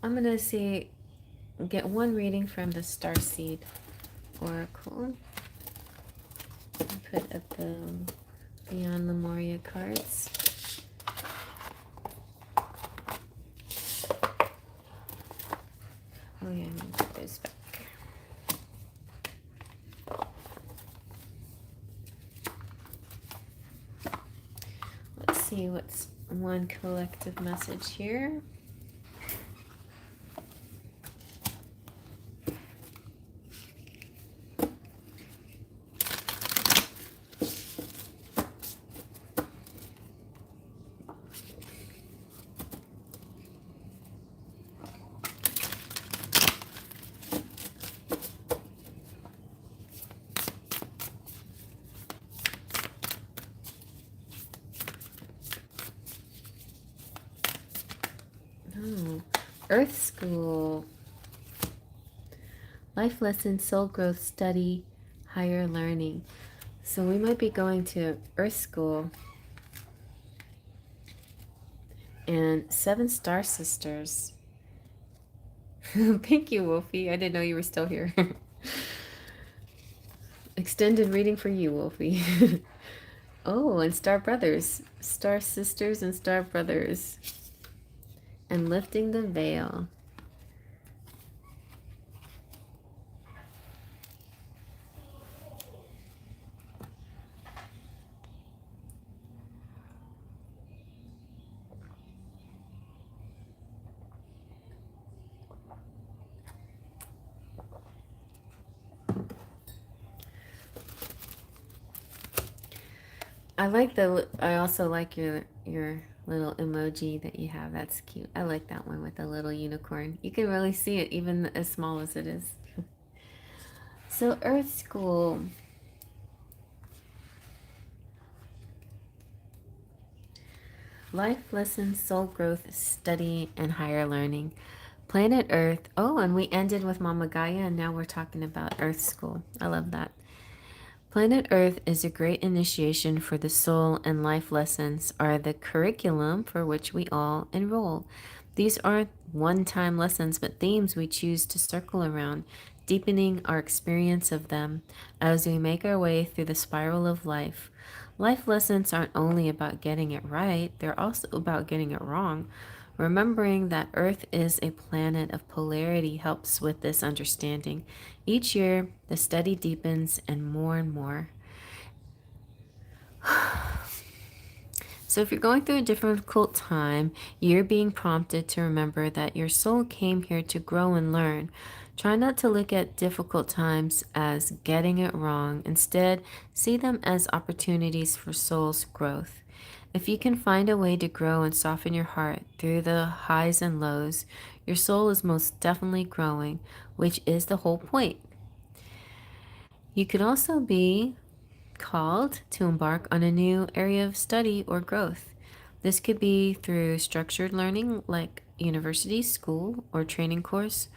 I'm gonna see, get one reading from the Starseed Oracle. Put up the Beyond Lemuria cards. Oh yeah, I need to put those back. Let's see what's one collective message here. Oh, Earth School. Life lessons, soul growth, study, higher learning. So we might be going to Earth School. And 7 Star Sisters. Thank you, Wolfie. I didn't know you were still here. Extended reading for you, Wolfie. Oh, and Star Brothers. Star Sisters and Star Brothers. And lifting the veil. I also like your little emoji that you have. That's cute. I like that one with the little unicorn. You can really see it even as small as it is. So Earth School. Life lessons, soul growth, study, and higher learning. Planet Earth. Oh, and we ended with Mama Gaia, and now we're talking about Earth School. I love that. Planet Earth is a great initiation for the soul, and life lessons are the curriculum for which we all enroll. These aren't one-time lessons, but themes we choose to circle around, deepening our experience of them as we make our way through the spiral of life. Life lessons aren't only about getting it right, they're also about getting it wrong. Remembering that Earth is a planet of polarity helps with this understanding. Each year, the study deepens and more. So if you're going through a difficult time, you're being prompted to remember that your soul came here to grow and learn. Try not to look at difficult times as getting it wrong. Instead, see them as opportunities for soul's growth. If you can find a way to grow and soften your heart through the highs and lows, your soul is most definitely growing, which is the whole point. You could also be called to embark on a new area of study or growth. This could be through structured learning like university, school, or training course.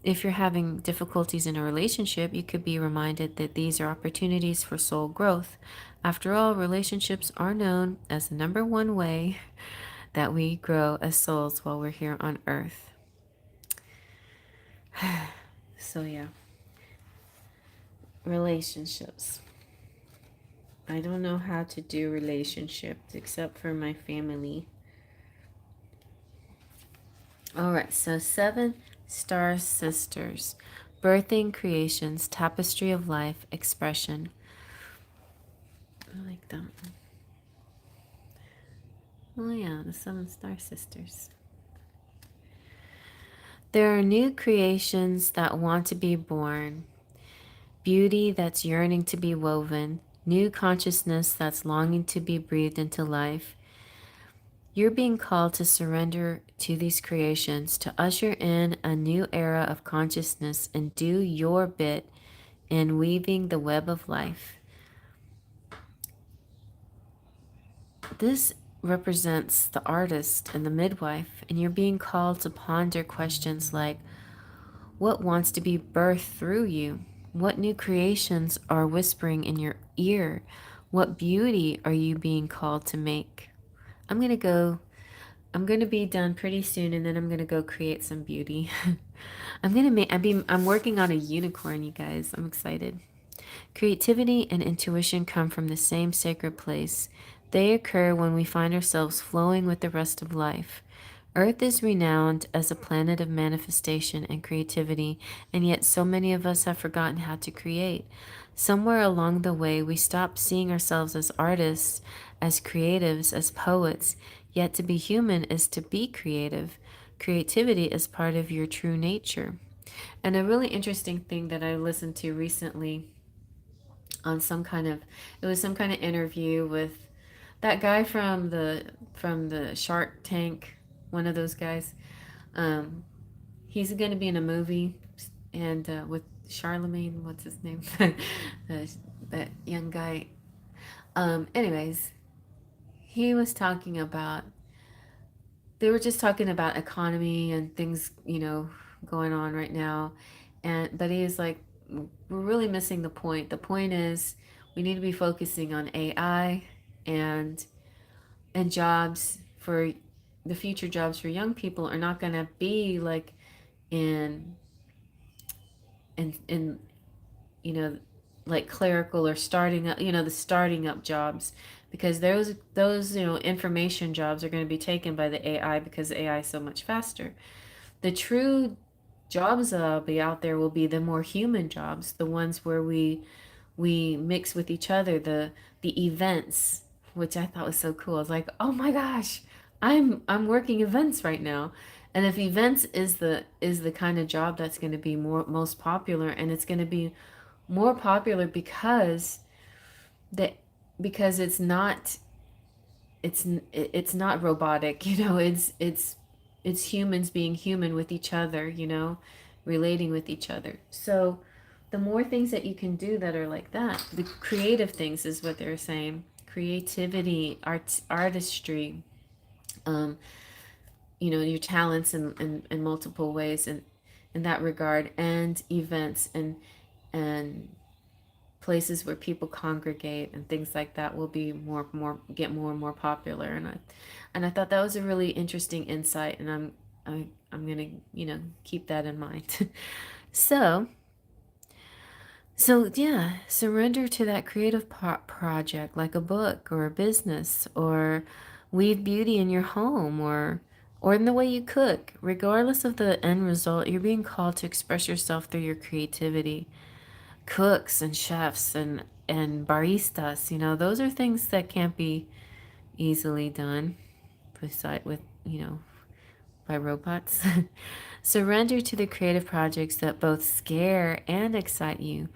If you're having difficulties in a relationship, you could be reminded that these are opportunities for soul growth. After all, relationships are known as the #1 way that we grow as souls while we're here on earth. So yeah, relationships. I don't know how to do relationships except for my family. All right, so 7 Star Sisters. Birthing, creations, tapestry of life, expression. I like that one. Oh yeah, the 7 Star Sisters. There are new creations that want to be born, beauty that's yearning to be woven, new consciousness that's longing to be breathed into life. You're being called to surrender to these creations, to usher in a new era of consciousness and do your bit in weaving the web of life. This represents the artist and the midwife, and you're being called to ponder questions like, what wants to be birthed through you? What new creations are whispering in your ear? What beauty are you being called to make? I'm going to be done pretty soon, and then I'm going to go create some beauty. I'm working on a unicorn, you guys. I'm excited. Creativity and intuition come from the same sacred place. They occur when we find ourselves flowing with the rest of life. Earth is renowned as a planet of manifestation and creativity, and yet so many of us have forgotten how to create. Somewhere along the way, we stopped seeing ourselves as artists, as creatives, as poets. Yet to be human is to be creative. Creativity is part of your true nature. And a really interesting thing that I listened to recently on it was some kind of interview with that guy from the Shark Tank, one of those guys. Um, he's going to be in a movie, and with Charlemagne, what's his name? Uh, that young guy. Anyways, he was talking about, they were just talking about economy and things, going on right now. But he is like, we're really missing the point. The point is we need to be focusing on AI and jobs for the future. Jobs for young people are not going to be like in in like clerical or starting up, the starting up jobs, because those information jobs are going to be taken by the AI because AI is so much faster. The true jobs that'll be out there will be the more human jobs, the ones where we mix with each other, the events, which I thought was so cool. I was like, oh my gosh, I'm working events right now. And if events is the kind of job that's going to be most popular, and it's going to be more popular that because it's not robotic, it's humans being human with each other, relating with each other. So the more things that you can do that are like that, the creative things is what they're saying. Creativity, artistry, um, your talents in multiple ways, and in that regard, and events and places where people congregate and things like that will be get more and more popular. And I thought that was a really interesting insight, and I'm gonna keep that in mind. so yeah, surrender to that creative project, like a book or a business, or weave beauty in your home, or in the way you cook. Regardless of the end result, you're being called to express yourself through your creativity. Cooks and chefs and baristas, those are things that can't be easily done beside with, by robots. Surrender to the creative projects that both scare and excite you,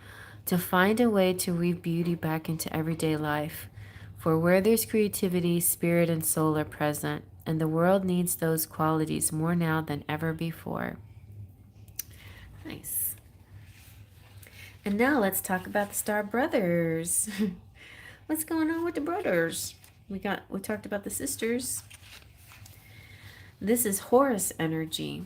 to find a way to weave beauty back into everyday life. For where there's creativity, spirit and soul are present, and the world needs those qualities more now than ever before. Nice. And now let's talk about the Star Brothers. What's going on with the brothers? We talked about the sisters. This is Horus energy.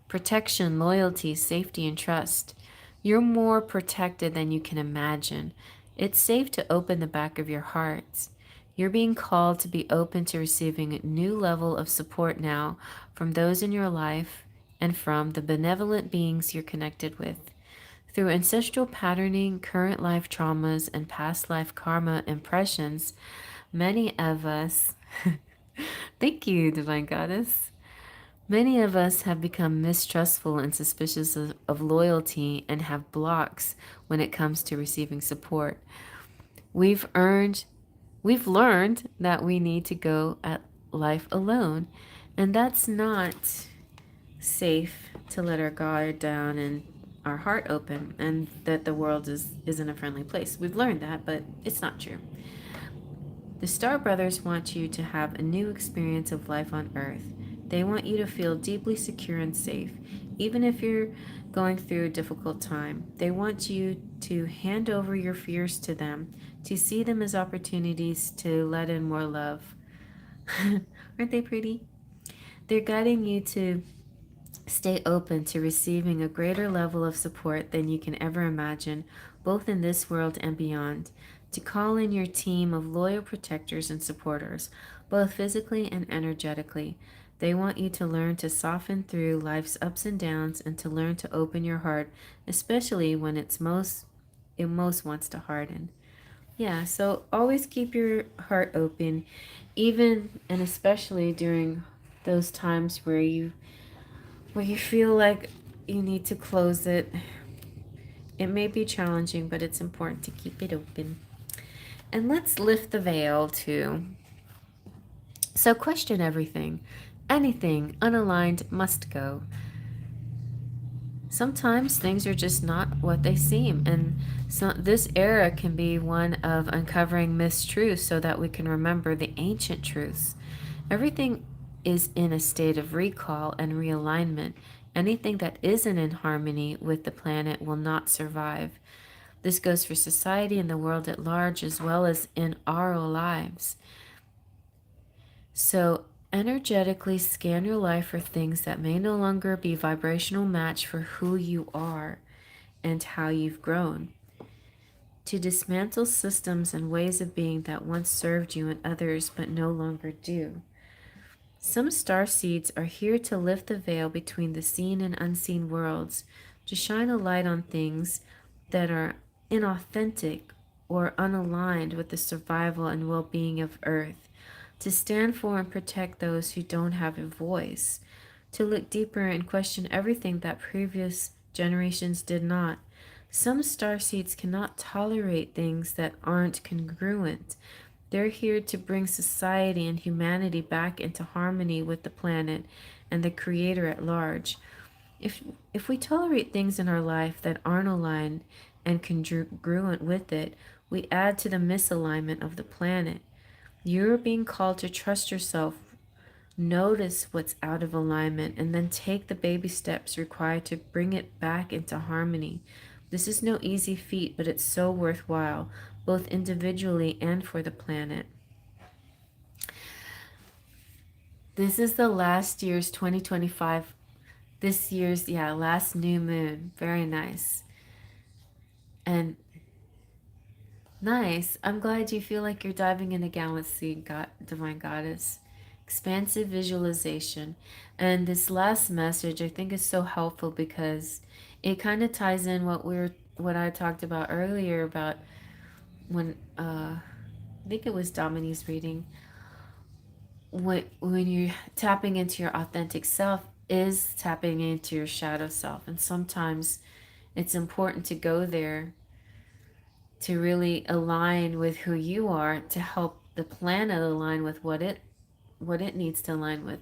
Protection, loyalty, safety, and trust. You're more protected than you can imagine. It's safe to open the back of your hearts. You're being called to be open to receiving a new level of support now from those in your life and from the benevolent beings you're connected with. Through ancestral patterning, current life traumas, and past life karma impressions, many of us, thank you, Divine Goddess, many of us have become mistrustful and suspicious of loyalty and have blocks when it comes to receiving support. We've learned that we need to go at life alone, and that's not safe to let our guard down and our heart open, and that the world isn't a friendly place. We've learned that, but it's not true. The Star Brothers want you to have a new experience of life on Earth. They want you to feel deeply secure and safe, even if you're going through a difficult time. They want you to hand over your fears to them, to see them as opportunities to let in more love. Aren't they pretty? They're guiding you to stay open to receiving a greater level of support than you can ever imagine, both in this world and beyond. To call in your team of loyal protectors and supporters, both physically and energetically. They want you to learn to soften through life's ups and downs and to learn to open your heart, especially when it most wants to harden. Yeah, so always keep your heart open, even and especially during those times where you feel like you need to close it. It may be challenging, but it's important to keep it open. And let's lift the veil too. So question everything. Anything unaligned must go. Sometimes things are just not what they seem, and so this era can be one of uncovering mistruths so that we can remember the ancient truths. Everything is in a state of recall and realignment. Anything that isn't in harmony with the planet will not survive. This goes for society and the world at large, as well as in our lives. So, energetically scan your life for things that may no longer be vibrational match for who you are and how you've grown. To dismantle systems and ways of being that once served you and others but no longer do. Some star seeds are here to lift the veil between the seen and unseen worlds, to shine a light on things that are inauthentic or unaligned with the survival and well-being of Earth, to stand for and protect those who don't have a voice, to look deeper and question everything that previous generations did not. Some star seeds cannot tolerate things that aren't congruent. They're here to bring society and humanity back into harmony with the planet and the Creator at large. If we tolerate things in our life that aren't aligned and congruent with it, we add to the misalignment of the planet. You're being called to trust yourself, notice what's out of alignment, and then take the baby steps required to bring it back into harmony. This is no easy feat, but it's so worthwhile, both individually and for the planet. This is the last year's 2025. This year's, last new moon. Very nice. And nice. I'm glad you feel like you're diving into galaxy, God, Divine Goddess. Expansive visualization. And this last message I think is so helpful because it kind of ties in what I talked about earlier about when I think it was Dominique's reading, when you're tapping into your authentic self is tapping into your shadow self, and sometimes it's important to go there to really align with who you are, to help the planet align with what it needs to align with.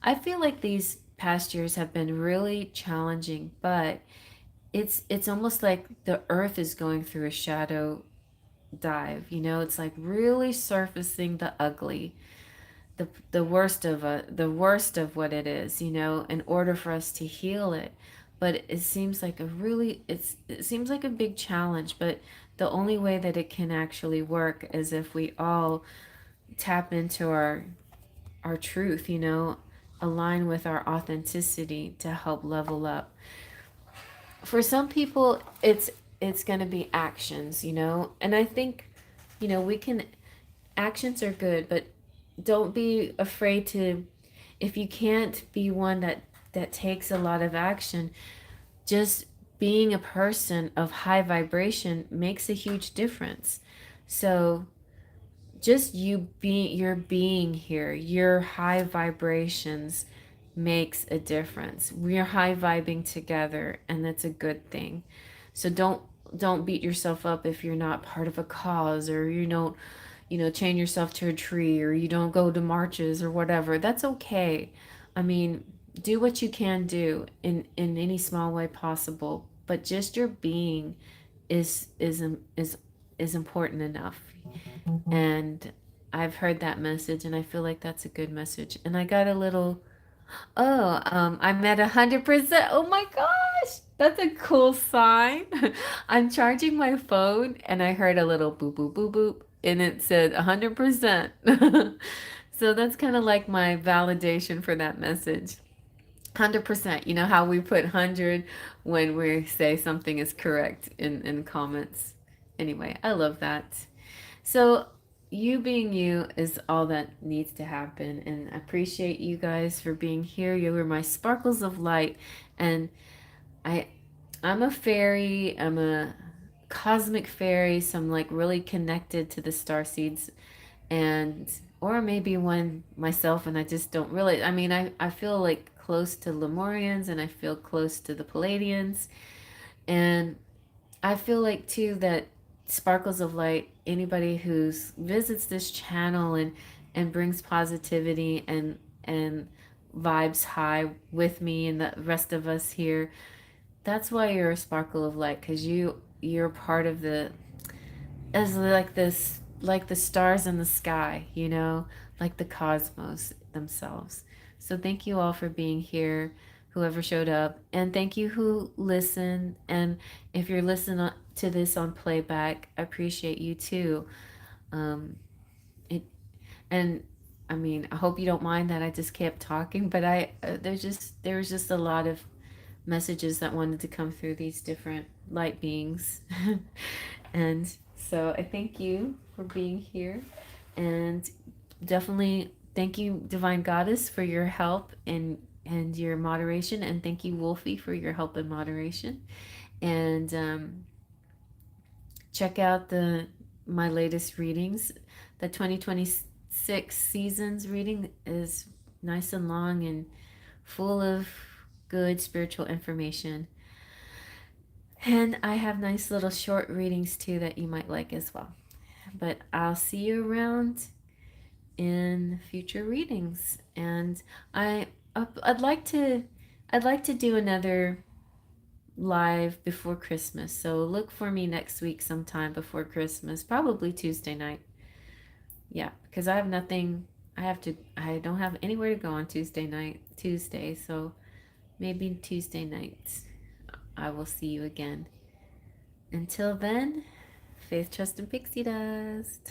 I feel like these past years have been really challenging, but it's almost like the earth is going through a shadow dive. It's like really surfacing the ugly, the worst of what it is, in order for us to heal it. But it seems like it seems like a big challenge, but the only way that it can actually work is if we all tap into our truth, align with our authenticity to help level up. For some people, it's going to be actions, and I think, we can, actions are good, but don't be afraid to, if you can't be one that takes a lot of action, just being a person of high vibration makes a huge difference. So just your being here, your high vibrations makes a difference. We're high vibing together, and that's a good thing. So don't beat yourself up if you're not part of a cause, or you don't, chain yourself to a tree, or you don't go to marches or whatever. That's okay. I mean, do what you can do in any small way possible, but just your being is is important enough. And I've heard that message, and I feel like that's a good message. And I got a little, oh, I'm at 100%. Oh my gosh, that's a cool sign. I'm charging my phone, and I heard a little boop boop boop boop, and it said 100%. So that's kind of like my validation for that message. 100%. You know how we put 100 when we say something is correct in comments. Anyway, I love that. So, you being you is all that needs to happen. And I appreciate you guys for being here. You were my sparkles of light. And I, I'm a fairy. I'm a cosmic fairy. So I'm like really connected to the star seeds, and or maybe one myself, and I just don't really, I mean, I feel like close to Lemurians, and I feel close to the Palladians, and I feel like too that sparkles of light, anybody who visits this channel and brings positivity and vibes high with me and the rest of us here, that's why you're a sparkle of light, because you're part of the, as like this, like the stars in the sky, you know, like the cosmos themselves. So thank you all for being here, whoever showed up, and thank you who listened. And if you're listening to this on playback, I appreciate you too. um it and I mean, I hope you don't mind that I just kept talking, but I there was just a lot of messages that wanted to come through these different light beings. And so I thank you for being here. And definitely thank you, Divine Goddess, for your help and your moderation. And thank you, Wolfie, for your help and moderation. And check out the my latest readings. The 2026 seasons reading is nice and long and full of good spiritual information. And I have nice little short readings too that you might like as well. But I'll see you around in future readings. And I I'd like to do another live before Christmas. So look for me next week sometime before Christmas, probably Tuesday night. Yeah, because I have nothing, I don't have anywhere to go on Tuesday, so maybe Tuesday night I will see you again. Until then, faith, trust, and pixie dust.